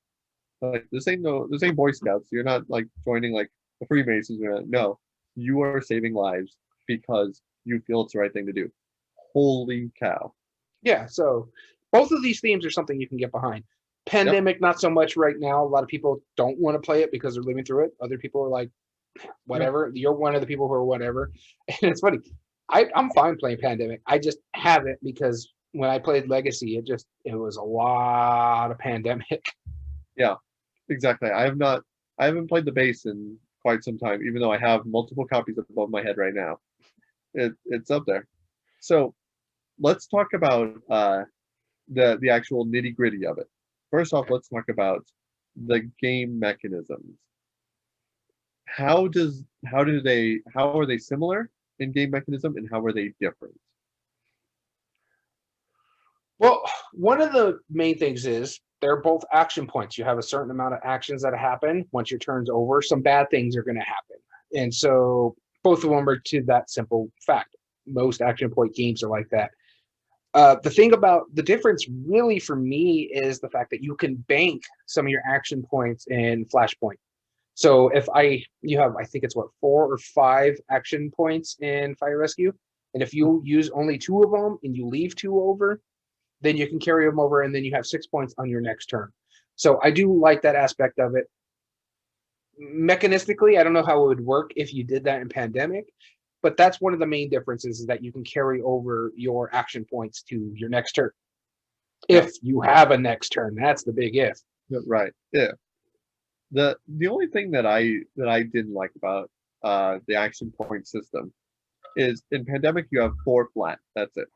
this ain't Boy Scouts. You're not like joining like the Freemasons. No, you are saving lives because you feel it's the right thing to do. Holy cow. Yeah, so both of these themes are something you can get behind. Yep. Pandemic, not so much right now. A lot of people don't want to play it because they're living through it. Other people are like, whatever. You're one of the people who are whatever. And it's funny. I'm fine playing Pandemic. I just haven't because when I played Legacy, it was a lot of Pandemic. Yeah, exactly. I haven't played the base in quite some time, even though I have multiple copies above my head right now. It's up there. So let's talk about the actual nitty gritty of it. First off, let's talk about the game mechanisms. How are they similar in game mechanism and how are they different? Well, one of the main things is they're both action points. You have a certain amount of actions that happen. Once your turn's over, some bad things are going to happen. And so both of them are to that simple fact. Most action point games are like that. The thing about the difference really for me is the fact that you can bank some of your action points in Flashpoint. So if you have, I think it's what, 4 or 5 action points in Fire Rescue. And if you use only 2 of them and you leave 2 over, then you can carry them over and then you have 6 points on your next turn. So I do like that aspect of it. Mechanistically, I don't know how it would work if you did that in Pandemic, but that's one of the main differences is that you can carry over your action points to your next turn. If you have a next turn, that's the big if. Right. Yeah. The only thing that I didn't like about the action point system is in Pandemic you have 4 flat. That's it.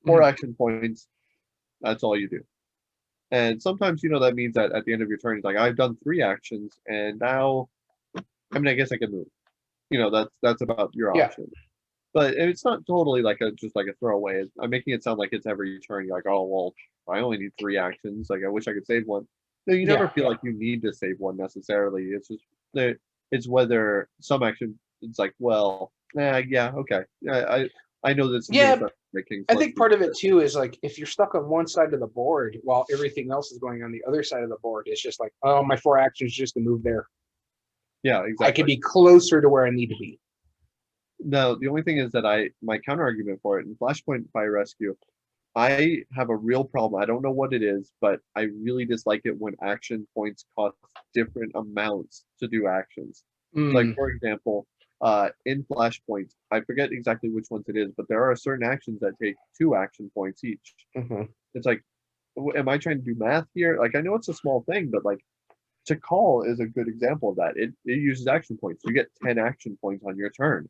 4 action points. That's all you do. And sometimes that means that at the end of your turn, it's like I've done 3 actions and now, I mean, I guess I can move. That's about your Yeah. option. But it's not totally like just like a throwaway. I'm making it sound like it's every turn. You're like, oh well, I only need 3 actions. Like I wish I could save one. No, you never feel like you need to save one necessarily. It's just it's whether some action. It's like, well, yeah, okay. I know this. Yeah, I think part of it too is like if you're stuck on one side of the board while everything else is going on the other side of the board, it's just like, oh, my 4 actions just to move there. Yeah, exactly. I can be closer to where I need to be. No, the only thing is that my counter argument for it in Flashpoint Fire Rescue, I have a real problem. I don't know what it is, but I really dislike it when action points cost different amounts to do actions. Like for example, in Flashpoint, I forget exactly which ones it is, but there are certain actions that take 2 action points each. It's like, am I trying to do math here? Like I know it's a small thing, but like to call is a good example of that. It uses action points. You get 10 action points on your turn.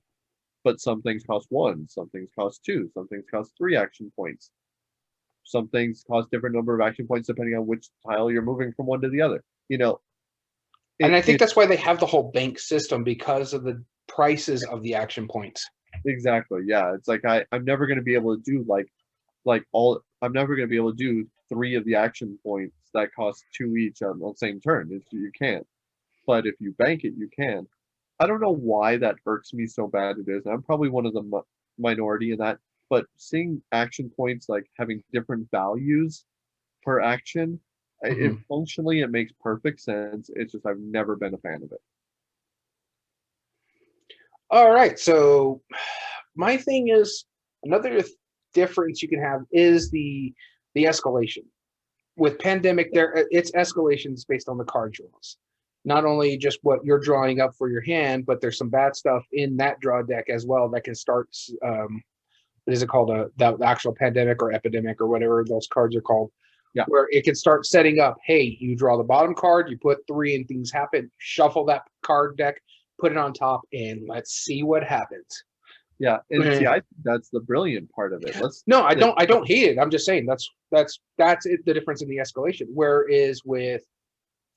But some things cost 1, some things cost 2, some things cost 3 action points. Some things cost different number of action points depending on which tile you're moving from one to the other. And I think that's why they have the whole bank system because of the prices of the action points. Exactly. Yeah. It's like I'm never going to be able to do I'm never going to be able to do 3 of the action points that cost 2 each on the same turn. You can't. But if you bank it, you can. I don't know why that irks me so bad. It is. I'm probably one of the minority in that. But seeing action points like having different values per action, it functionally it makes perfect sense. It's just I've never been a fan of it. All right, so my thing is another difference you can have is the escalation. With Pandemic, it's escalations based on the card draws. Not only just what you're drawing up for your hand, but there's some bad stuff in that draw deck as well that can start. What is it called? The actual Pandemic or Epidemic or whatever those cards are called. Yeah. Where it can start setting up. Hey, you draw the bottom card, you put 3, and things happen. Shuffle that card deck, put it on top, and let's see what happens. Yeah, and see, I think that's the brilliant part of it. I don't hate it. I'm just saying that's it, the difference in the escalation. Whereas with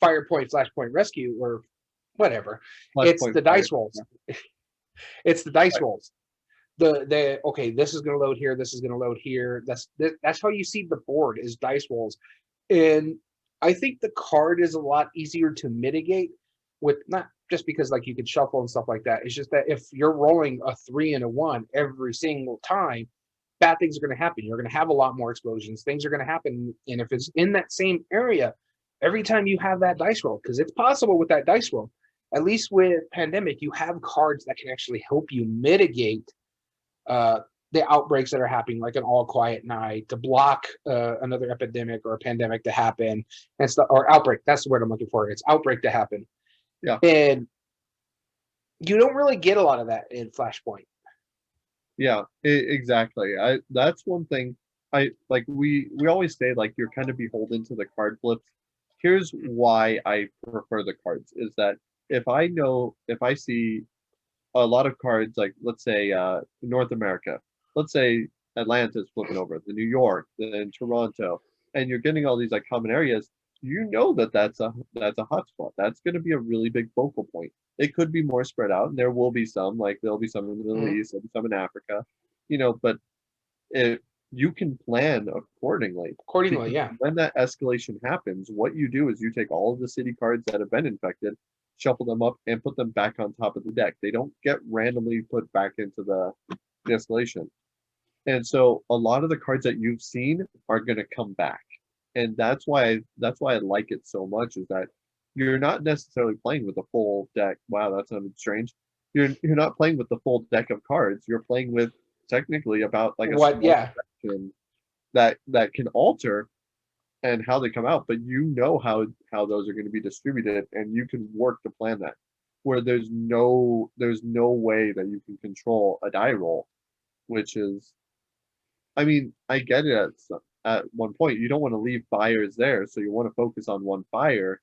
Flashpoint Rescue, or whatever, it's the dice rolls. It's the dice rolls. Okay, this is going to load here. This is going to load here. That's how you see the board is dice rolls, and I think the card is a lot easier to mitigate with, not just because like you could shuffle and stuff like that. It's just that if you're rolling a 3 and a 1 every single time, bad things are going to happen. You're going to have a lot more explosions. Things are going to happen, and if it's in that same area, every time you have that dice roll, because it's possible with that dice roll. At least with Pandemic, you have cards that can actually help you mitigate the outbreaks that are happening, like an All Quiet Night, to block another epidemic or a pandemic to happen, and stuff, or outbreak. That's the word I'm looking for. It's outbreak to happen. Yeah. And you don't really get a lot of that in Flashpoint. Yeah, exactly. That's one thing we always say, like, you're kind of beholden to the card flips. Here's why I prefer the cards is that if I see a lot of cards, like let's say North America, let's say Atlanta's flipping over, the New York, then Toronto, and you're getting all these like common areas, that's a hotspot. That's going to be a really big focal point. It could be more spread out, and there will be some, like there'll be some in the Middle East, there'll be some in Africa, but you can plan accordingly. Accordingly, yeah. When that escalation happens, what you do is you take all of the city cards that have been infected, shuffle them up, and put them back on top of the deck. They don't get randomly put back into the escalation. And so a lot of the cards that you've seen are going to come back. And that's why I like it so much, is that you're not necessarily playing with a full deck. Wow, that sounded strange. You're not playing with the full deck of cards. You're playing with technically about like a section that can alter and how they come out, but how those are going to be distributed, and you can work to plan that. Where there's no way that you can control a die roll, which is, I mean, I get it at one point. You don't want to leave fires there, so you want to focus on one fire.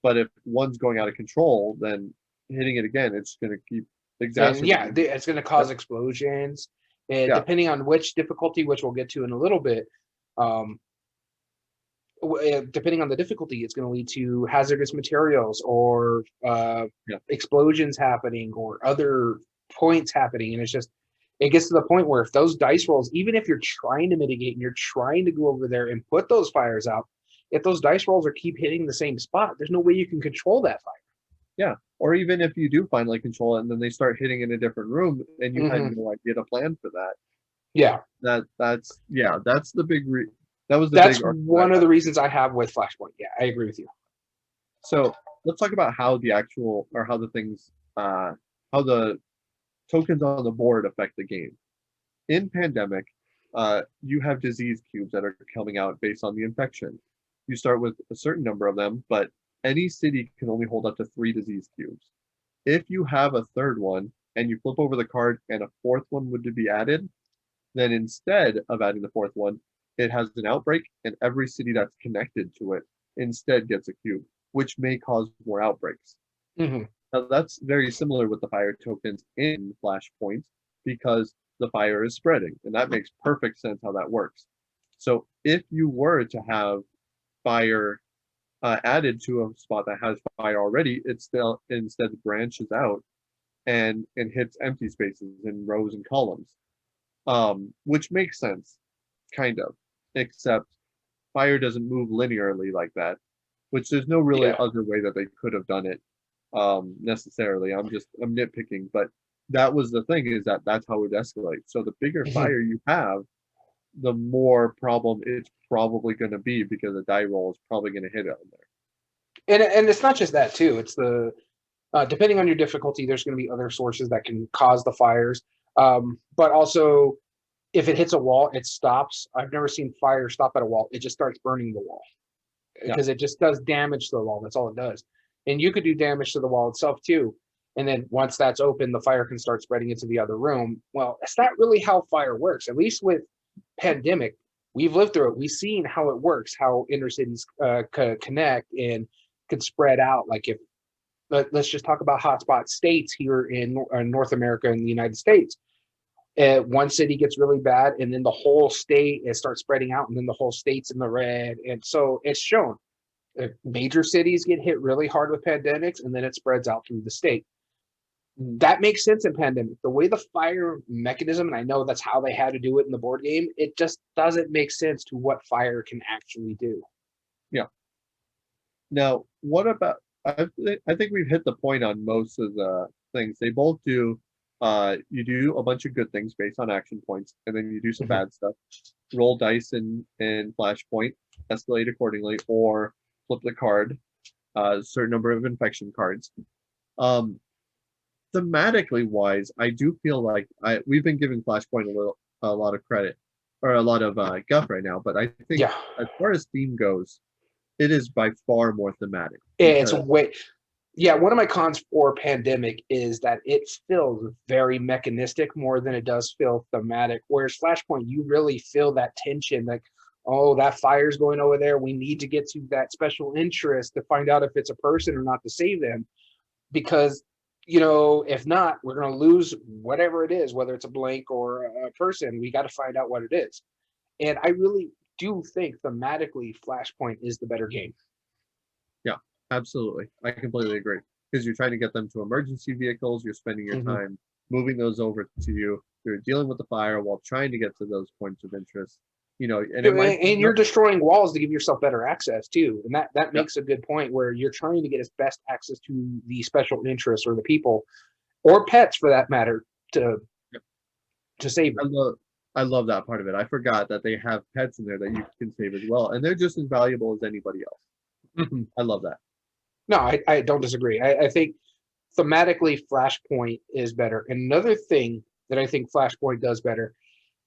But if one's going out of control, then hitting it again, it's going to keep exacerbating. Yeah, it's going to cause explosions, and depending on which difficulty, which we'll get to in a little bit. Depending on the difficulty, it's going to lead to hazardous materials or explosions happening or other points happening. And it gets to the point where if those dice rolls, even if you're trying to mitigate and you're trying to go over there and put those fires out, if those dice rolls are keep hitting the same spot, there's no way you can control that fire. Yeah. Or even if you do finally control it and then they start hitting in a different room and you had no idea to plan for that. Yeah. That's the big That's one of the reasons I have with Flashpoint. Yeah, I agree with you. So let's talk about how the tokens on the board affect the game. In Pandemic, you have disease cubes that are coming out based on the infection. You start with a certain number of them, but any city can only hold up to 3 disease cubes. If you have a third one and you flip over the card and a fourth one would be added, then instead of adding the fourth one, it has an outbreak, and every city that's connected to it instead gets a cube, which may cause more outbreaks. Mm-hmm. Now, that's very similar with the fire tokens in Flashpoint, because the fire is spreading, and that makes perfect sense how that works. So if you were to have fire added to a spot that has fire already, it still instead branches out and hits empty spaces in rows and columns, which makes sense, kind of, except fire doesn't move linearly like that, which there's no really Yeah. other way that they could have done it necessarily. I'm nitpicking, but that was the thing, is that that's how it escalates. So the bigger Mhm. fire you have, the more problem it's probably going to be, because the die roll is probably going to hit it on there. And it's not just that too. It's the depending on your difficulty, there's going to be other sources that can cause the fires. But also, if it hits a wall, it stops. I've never seen fire stop at a wall. It just starts burning the wall Yeah. because it just does damage to the wall. That's all it does. And you could do damage to the wall itself too. And then once that's open, the fire can start spreading into the other room. Well, it's not really how fire works. At least with pandemic, we've lived through it. We've seen how it works, how inner cities connect and could spread out. Like if let's just talk about hotspot states here in North America and the United States. One city gets really bad, and then the whole state starts spreading out, and then the whole state's in the red. And so it's shown major cities get hit really hard with pandemics, and then it spreads out through the state. That makes sense in pandemic. The way the fire mechanism, and I know that's how they had to do it in the board game, it just doesn't make sense to what fire can actually do. Yeah. Now, what about? I think we've hit the point on most of the things. They both do. You do a bunch of good things based on action points, and then you do some bad stuff. Roll dice in Flashpoint, escalate accordingly, or flip the card. A certain number of infection cards. Thematically wise, I do feel like we've been giving Flashpoint a lot of credit, or a lot of guff right now, but I think Yeah, as far as theme goes, it is by far more thematic. it's Because, way. Yeah, one of my cons for pandemic is that it feels very mechanistic more than it does feel thematic. Whereas Flashpoint, you really feel that tension, like, oh, that fire's going over there. We need to get to that special interest to find out if it's a person or not to save them. Because, if not, we're going to lose whatever it is, whether it's a blank or a person. We got to find out what it is. And I really do think thematically, Flashpoint is the better game. yeah, absolutely. I completely agree. Because you're trying to get them to emergency vehicles, you're spending your time moving those over to you. You're dealing with the fire while trying to get to those points of interest. And it might And you're destroying walls to give yourself better access too, and that makes a good point where you're trying to get as best access to the special interests or the people or pets for that matter to save them. I love that part of it. I forgot that they have pets in there that you can save as well, and they're just as valuable as anybody else. I love that. No, I don't disagree. I think thematically Flashpoint is better. And another thing that I think Flashpoint does better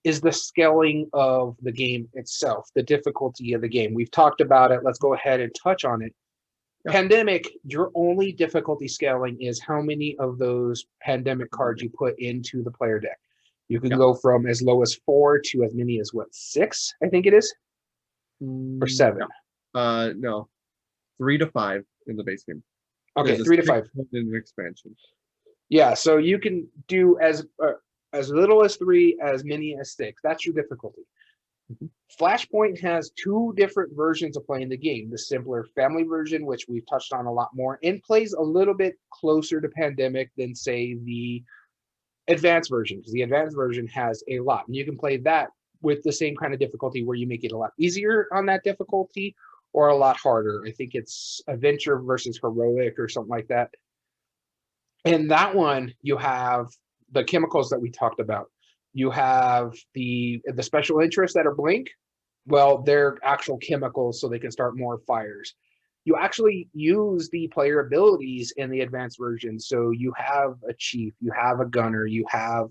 is the scaling of the game itself, the difficulty of the game. We've talked about it. Let's go ahead and touch on it. Yeah. Pandemic, your only difficulty scaling is how many of those pandemic cards you put into the player deck. You can go from as low as 4 to as many as 6, I think it is? Or 7? No. 3 to 5 in the base game. Okay, 3 to 5. In an expansion. Yeah, so you can do as little as 3, as many as 6. That's your difficulty. Flashpoint has 2 different versions of playing the game. The simpler family version, which we've touched on a lot more, and plays a little bit closer to pandemic than, say, the advanced version, because the advanced version has a lot. And you can play that with the same kind of difficulty where you make it a lot easier on that difficulty or a lot harder. I think it's adventure versus heroic or something like that. And that one, you have the chemicals that we talked about. You have the special interests that are blink. Well, they're actual chemicals, so they can start more fires. You actually use the player abilities in the advanced version. So you have a chief, you have a gunner, you have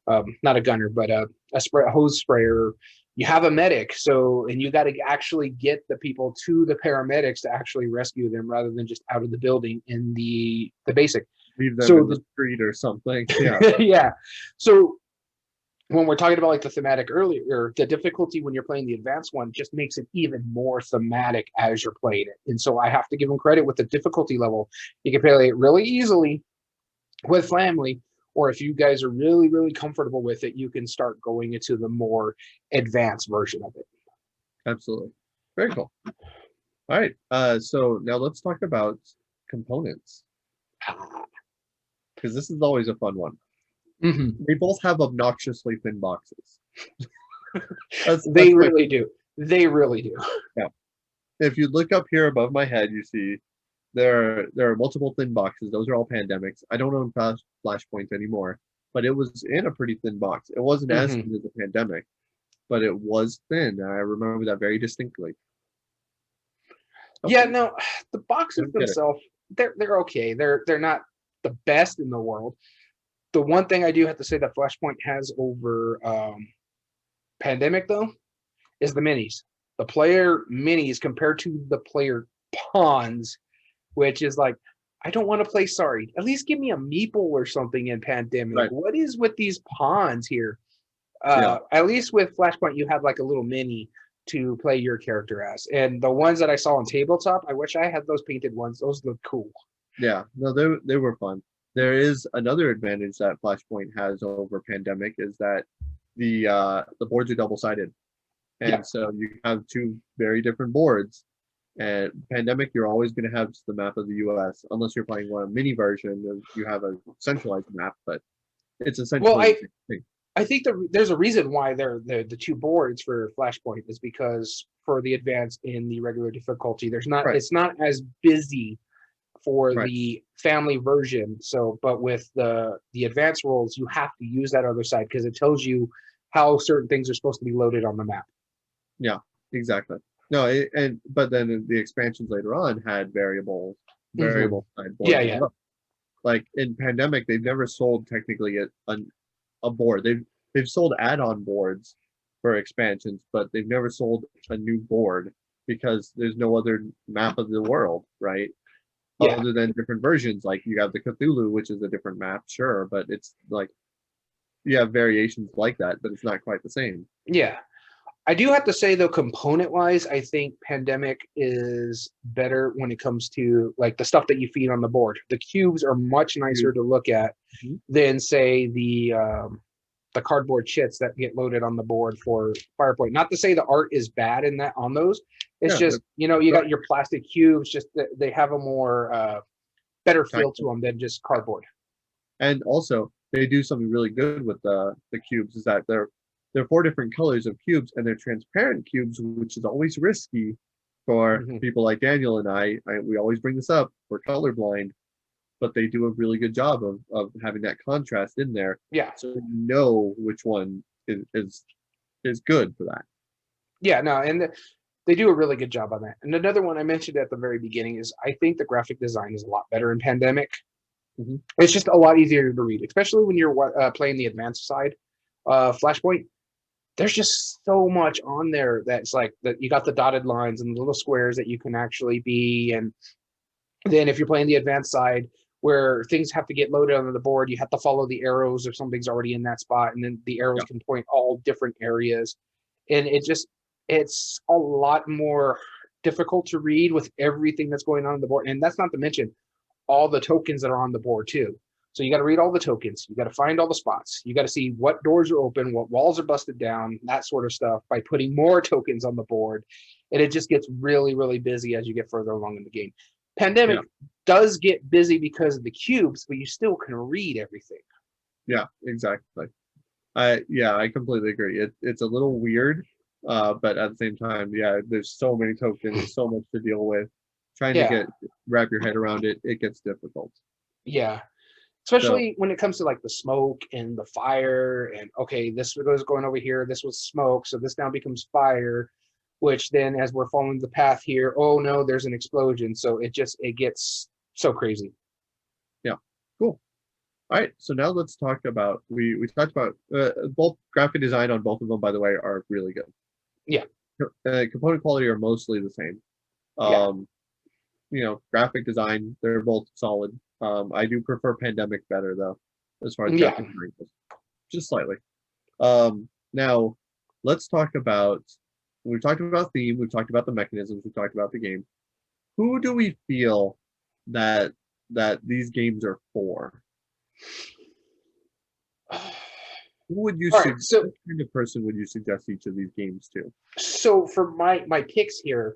not a gunner, but a hose sprayer. You have a medic. So, and you got to actually get the people to the paramedics to actually rescue them rather than just out of the building in the basic. Leave them in the street or something. Yeah. Yeah. So when we're talking about like the thematic earlier, the difficulty when you're playing the advanced one just makes it even more thematic as you're playing it. And so I have to give them credit with the difficulty level. You can play it really easily with family, or if you guys are really, really comfortable with it, you can start going into the more advanced version of it. Absolutely. Very cool. All right. So now let's talk about components. because this is always a fun one. Hmm. They both have obnoxiously thin boxes. They really do. They really do. Yeah. If you look up here above my head, you see there are multiple thin boxes. Those are all pandemics. I don't own Flashpoint anymore, but it was in a pretty thin box. It wasn't as Hmm. thin as a pandemic, but it was thin. I remember that very distinctly. Yeah, Okay, no, the I boxes don't get it. themselves, they're okay. They're not the best in the world. The one thing I do have to say that Flashpoint has over Pandemic though is the minis. The player minis compared to the player pawns, which is like, I don't want to play sorry. At least give me a meeple or something in Pandemic. Right. What is with these pawns here? Yeah. At least with Flashpoint, you have like a little mini to play your character as. And the ones that I saw on tabletop, I wish I had those painted ones. Those look cool. Yeah. No, they were fun. There is another advantage that Flashpoint has over Pandemic is that the boards are double-sided. Yeah. And so you have two very different boards. And Pandemic, you're always going to have just the map of the US, unless you're playing one mini version. You have a centralized map, but it's Well, essentially the same thing. I think there's a reason why they're the two boards for Flashpoint is because for the advanced in the regular difficulty, there's not Right, it's not as busy for right. the family version. So, but with the advanced roles, you have to use that other side because it tells you how certain things are supposed to be loaded on the map. Yeah, exactly. No, but then the expansions later on had Hmm. variable side Yeah, boards as yeah, well. Like in Pandemic, they've never sold technically a board. They've sold add-on boards for expansions, but they've never sold a new board because there's no other map of the world, right? yeah, Other than different versions. Like you have the Cthulhu, which is a different map, sure, but it's like you have variations like that, but it's not quite the same. yeah. I do have to say though, component wise, I think Pandemic is better when it comes to like the stuff that you feed on the board. The cubes are much nicer to look at Mhm. than say the cardboard chits that get loaded on the board for Firepoint. Not to say the art is bad in that on those. It's Yeah, just you got your plastic cubes. Just that they have a more better feel to them than just cardboard. and also they do something really good with the cubes is that they're four different colors of cubes and they're transparent cubes, which is always risky for Hmm. people like Daniel and we always bring this up. We're colorblind, but they do a really good job of having that contrast in there, Yeah, so you know which one is good for that. yeah, no, and they do a really good job on that. And another one I mentioned at the very beginning is I think the graphic design is a lot better in Pandemic. Mhm. It's just a lot easier to read, especially when you're playing the advanced side. Flashpoint, there's just so much on there that's like that you got the dotted lines and the little squares that you can actually be. And then if you're playing the advanced side, where things have to get loaded onto the board, you have to follow the arrows if something's already in that spot, and then the arrows Yeah, can point all different areas. And it's a lot more difficult to read with everything that's going on the board. And that's not to mention all the tokens that are on the board too. So you got to read all the tokens. You got to find all the spots. You got to see what doors are open, what walls are busted down, that sort of stuff by putting more tokens on the board. And it just gets really, really busy as you get further along in the game. Pandemic yeah, does get busy because of the cubes, but you still can read everything. yeah, exactly. I completely agree. It's a little weird, but at the same time, yeah, there's so many tokens, so much to deal with. Trying to Yeah, wrap your head around it, it gets difficult. yeah. So Especially when it comes to like the smoke and the fire, and okay, this was going over here, this was smoke, so this now becomes fire, which then as we're following the path here, oh no, there's an explosion. So it gets so crazy. yeah, cool. All right, so now let's talk about we talked about both graphic design on both of them. By the way, are really good. Yeah, Component quality are mostly the same. yeah, Um, graphic design, they're both solid. I do prefer Pandemic better though, as far as yeah. graphic design goes, just slightly. Now let's talk about. We've talked about theme. We've talked about the mechanisms. We've talked about the game. Who do we feel that these games are for? Who would you All right, what kind of person would you suggest each of these games to? so for my picks here,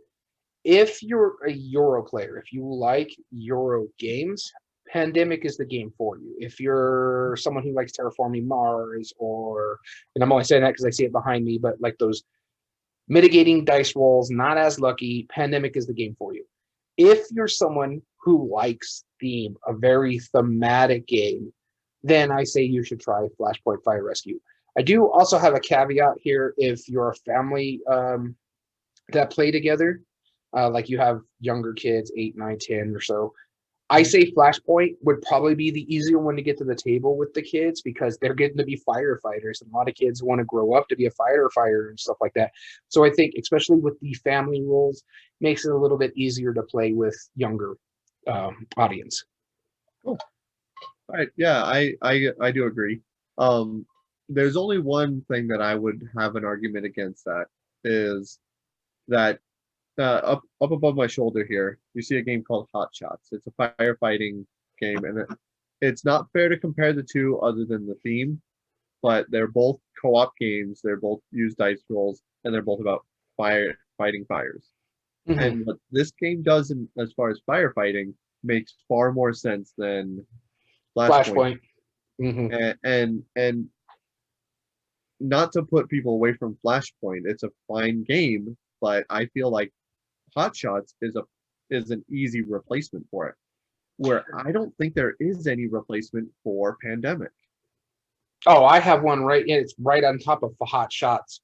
if you're a Euro player, if you like Euro games, Pandemic is the game for you. If you're someone who likes terraforming Mars, or, and I'm only saying that because I see it behind me, but like those mitigating dice rolls, not as lucky, Pandemic is the game for you. If you're someone who likes theme, a very thematic game, then I say you should try Flashpoint Fire Rescue. I do also have a caveat here. If you're a family that play together, like you have younger kids, 8, 9, 10 or so, I say Flashpoint would probably be the easier one to get to the table with the kids, because they're getting to be firefighters, and a lot of kids want to grow up to be a firefighter and stuff like that. So I think, especially with the family rules, makes it a little bit easier to play with younger audience. Cool. All right. Yeah, I do agree. There's only one thing that I would have an argument against, that is that up above my shoulder here, you see a game called Hot Shots. It's a firefighting game, and it's not fair to compare the two other than the theme, but they're both co-op games. They're both use dice rolls, and they're both about fighting fires. Mhm. And what this game does, as far as firefighting, makes far more sense than Flashpoint. Mhm. And not to put people away from Flashpoint, it's a fine game, but I feel like Hot Shots is an easy replacement for it, where I don't think there is any replacement for Pandemic. Oh, I have one right. It's right on top of Hot Shots.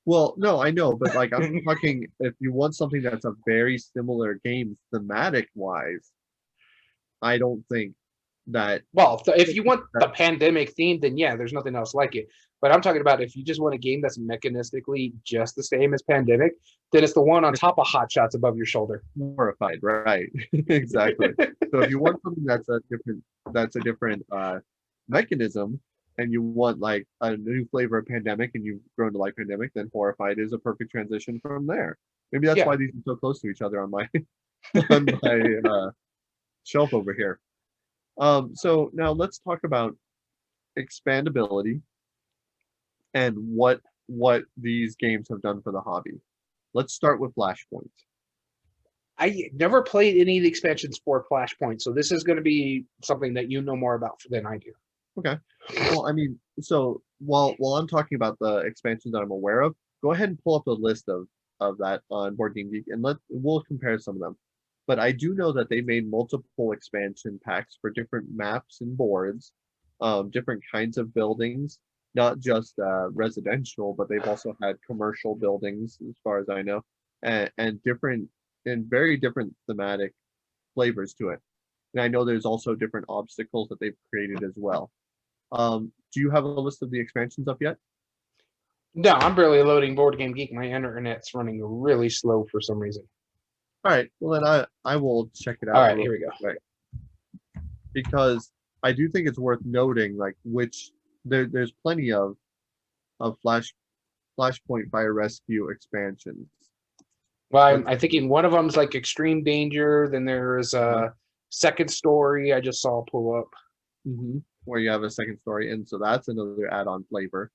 Well, no, I know, but like I'm talking, if you want something that's a very similar game thematic wise, I don't think that. Well, if you want the Pandemic theme, then yeah, there's nothing else like it. But I'm talking about, if you just want a game that's mechanistically just the same as Pandemic, then it's the one on top of Hot Shots above your shoulder. Horrified, right? Exactly. So if you want something that's a different mechanism, and you want like a new flavor of Pandemic, and you've grown to like Pandemic, then Horrified is a perfect transition from there. Maybe that's why these are so close to each other on my shelf over here. So now let's talk about expandability and what these games have done for the hobby. Let's start with Flashpoint. I never played any of the expansions for Flashpoint, so this is going to be something that you know more about than I do. Okay. Well, I mean, so while I'm talking about the expansions that I'm aware of, go ahead and pull up a list of that on Board Game Geek, and we'll compare some of them. But I do know that they made multiple expansion packs for different maps and boards, different kinds of buildings, not just residential, but they've also had commercial buildings, as far as I know, and very different thematic flavors to it. And I know there's also different obstacles that they've created as well. Do you have a list of the expansions up yet? No, I'm barely loading Board Game Geek. My internet's running really slow for some reason. All right, well then I will check it out. All right, here we go. Quick, because I do think it's worth noting, like, which there's plenty of Flashpoint Fire Rescue expansions. Well, I'm thinking one of them's like Extreme Danger. Then there's a Second Story I just saw pull up. Where you have a second story, and so that's another add-on flavor.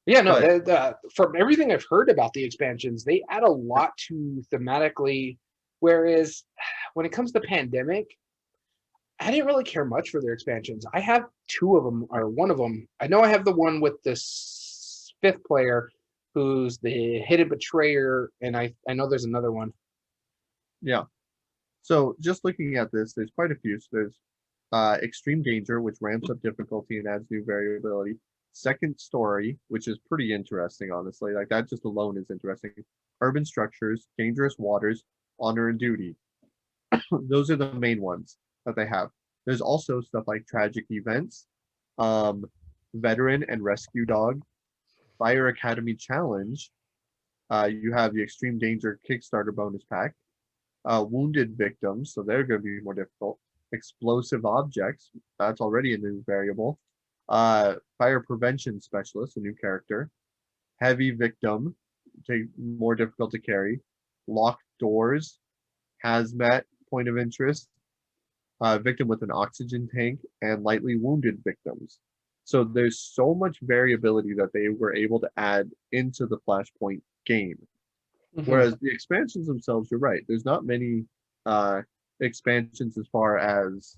Yeah, no, from everything I've heard about the expansions, they add a lot to thematically, whereas when it comes to Pandemic, I didn't really care much for their expansions. I have 2 of them, or one of them. I know I have the one with this 5th player who's the hidden betrayer, and I know there's another one. Yeah. So just looking at this, there's quite a few. So there's Extreme Danger, which ramps up difficulty and adds new variability. Second Story, which is pretty interesting, honestly. Like, that just alone is interesting. Urban Structures, Dangerous Waters, Honor and Duty. Those are the main ones that they have. There's also stuff like Tragic Events, Veteran and Rescue Dog, Fire Academy Challenge. You have the Extreme Danger Kickstarter bonus pack. Wounded Victims, so they're going to be more difficult. Explosive Objects, that's already a new variable. Fire Prevention Specialist, a new character. Heavy Victim, more difficult to carry. Locked Doors, Hazmat, Point of Interest. Victim with an oxygen tank, and Lightly Wounded Victims. So there's so much variability that they were able to add into the Flashpoint game. Whereas the expansions themselves, you're right, there's not many expansions as far as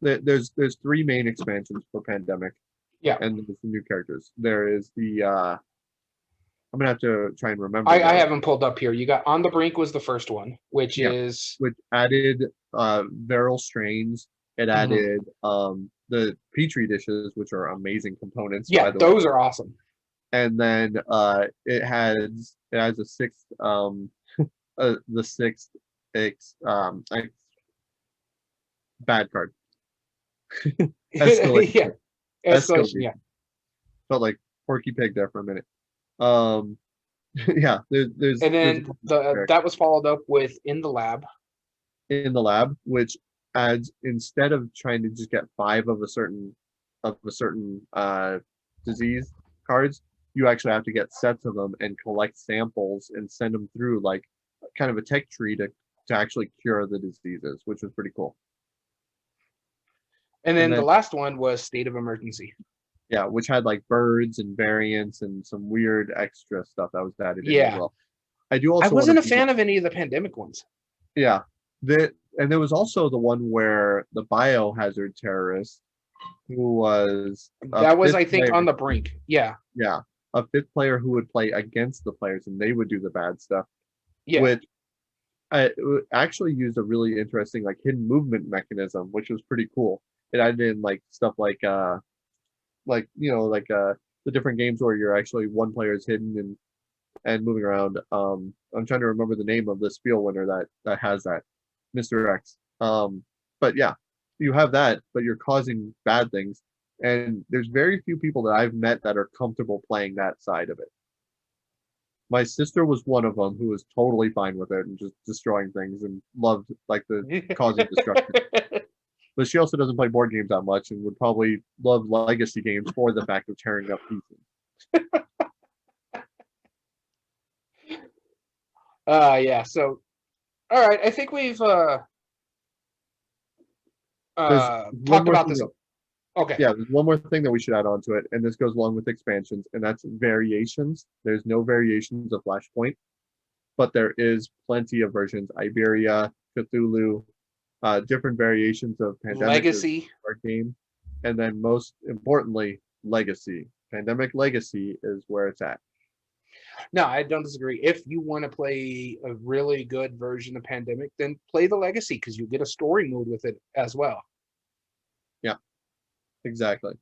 there's 3 main expansions for Pandemic, Yeah. and there's the new characters. There is the I'm gonna have to try and remember. I have them pulled up here. You got On the Brink was the first one, which is which added viral strains. It added the petri dishes, which are amazing components. Yeah, by the those way. are awesome. And then it has a sixth the sixth bad card. Escalation. Yeah, escalation. Yeah, felt like Porky Pig there for a minute. Yeah, there's and then that was followed up with In the Lab. In the Lab, which adds, instead of trying to just get 5 of a certain disease cards, you actually have to get sets of them and collect samples and send them through like kind of a tech tree to actually cure the diseases, which was pretty cool. And then the last one was State of Emergency. Yeah, which had like birds and variants and some weird extra stuff that was added in as well. I wasn't a fan of any of the Pandemic ones. Yeah. And there was also the one where the biohazard terrorist, who was I think On the Brink. Yeah. Yeah. A 5th player who would play against the players and they would do the bad stuff. Yeah. Which actually used a really interesting like hidden movement mechanism, which was pretty cool. It added in like stuff like the different games where you're actually one player is hidden and moving around. I'm trying to remember the name of the Spiel winner that has that, Mr. X. But yeah, you have that, but you're causing bad things, and there's very few people that I've met that are comfortable playing that side of it. My sister was one of them who was totally fine with it and just destroying things and loved like the causing destruction. But she also doesn't play board games that much and would probably love legacy games for the fact of tearing up pieces. Yeah. So, all right. I think we've talked about this. Okay. Yeah, there's one more thing that we should add on to it, and this goes along with expansions, and that's variations. There's no variations of Flashpoint, but there is plenty of versions. Iberia, Cthulhu, different variations of Pandemic Legacy game, and then most importantly, Legacy. Pandemic Legacy is where it's at. No, I don't disagree. If you want to play a really good version of Pandemic, then play the Legacy because you get a story mode with it as well. Yeah, exactly.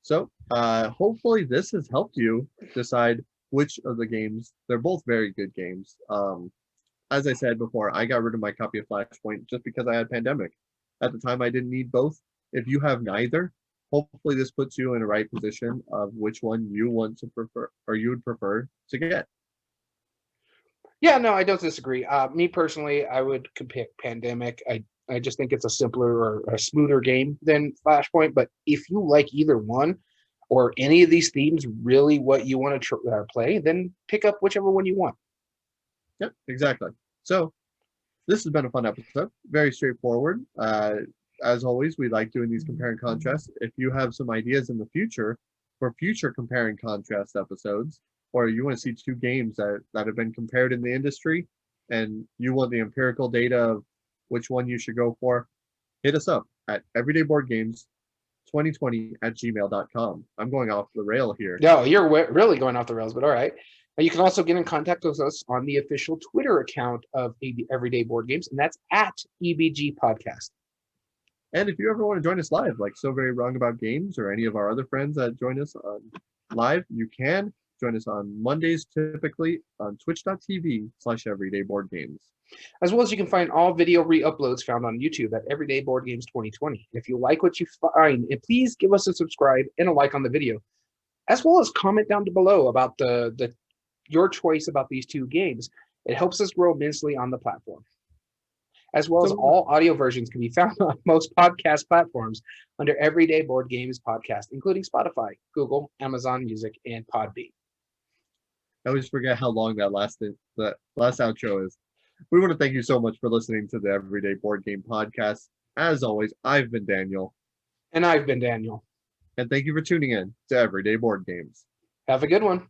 So hopefully this has helped you decide which of the games. They're both very good games. As I said before, I got rid of my copy of Flashpoint just because I had Pandemic. At the time, I didn't need both. If you have neither, hopefully this puts you in the right position of which one you want to prefer or you would prefer to get. Yeah, no, I don't disagree. Me personally, I would pick Pandemic. I just think it's a simpler or a smoother game than Flashpoint. But if you like either one or any of these themes, really what you want to play, then pick up whichever one you want. Yep, exactly. So this has been a fun episode. Very straightforward. As always, we like doing these compare and contrast. If you have some ideas in the future for future compare and contrast episodes, or you want to see 2 games that have been compared in the industry, and you want the empirical data of which one you should go for, hit us up at everydayboardgames2020@gmail.com. I'm going off the rail here. No, you're really going off the rails, but all right. You can also get in contact with us on the official Twitter account of Everyday Board Games, and that's at EBG Podcast. And if you ever want to join us live, like So Very Wrong About Games or any of our other friends that join us live, you can join us on Mondays, typically on twitch.tv/everydayboardgames. As well as you can find all video re-uploads found on YouTube at Everyday Board Games 2020. If you like what you find, please give us a subscribe and a like on the video, as well as comment down below about your choice about these 2 games. It helps us grow immensely on the platform. As well as all audio versions can be found on most podcast platforms under Everyday Board Games Podcast, including Spotify, Google, Amazon Music, and Podbean. I always forget how long that last outro is. We want to thank you so much for listening to the Everyday Board Game Podcast. As always, I've been Daniel. And I've been Daniel. And thank you for tuning in to Everyday Board Games. Have a good one.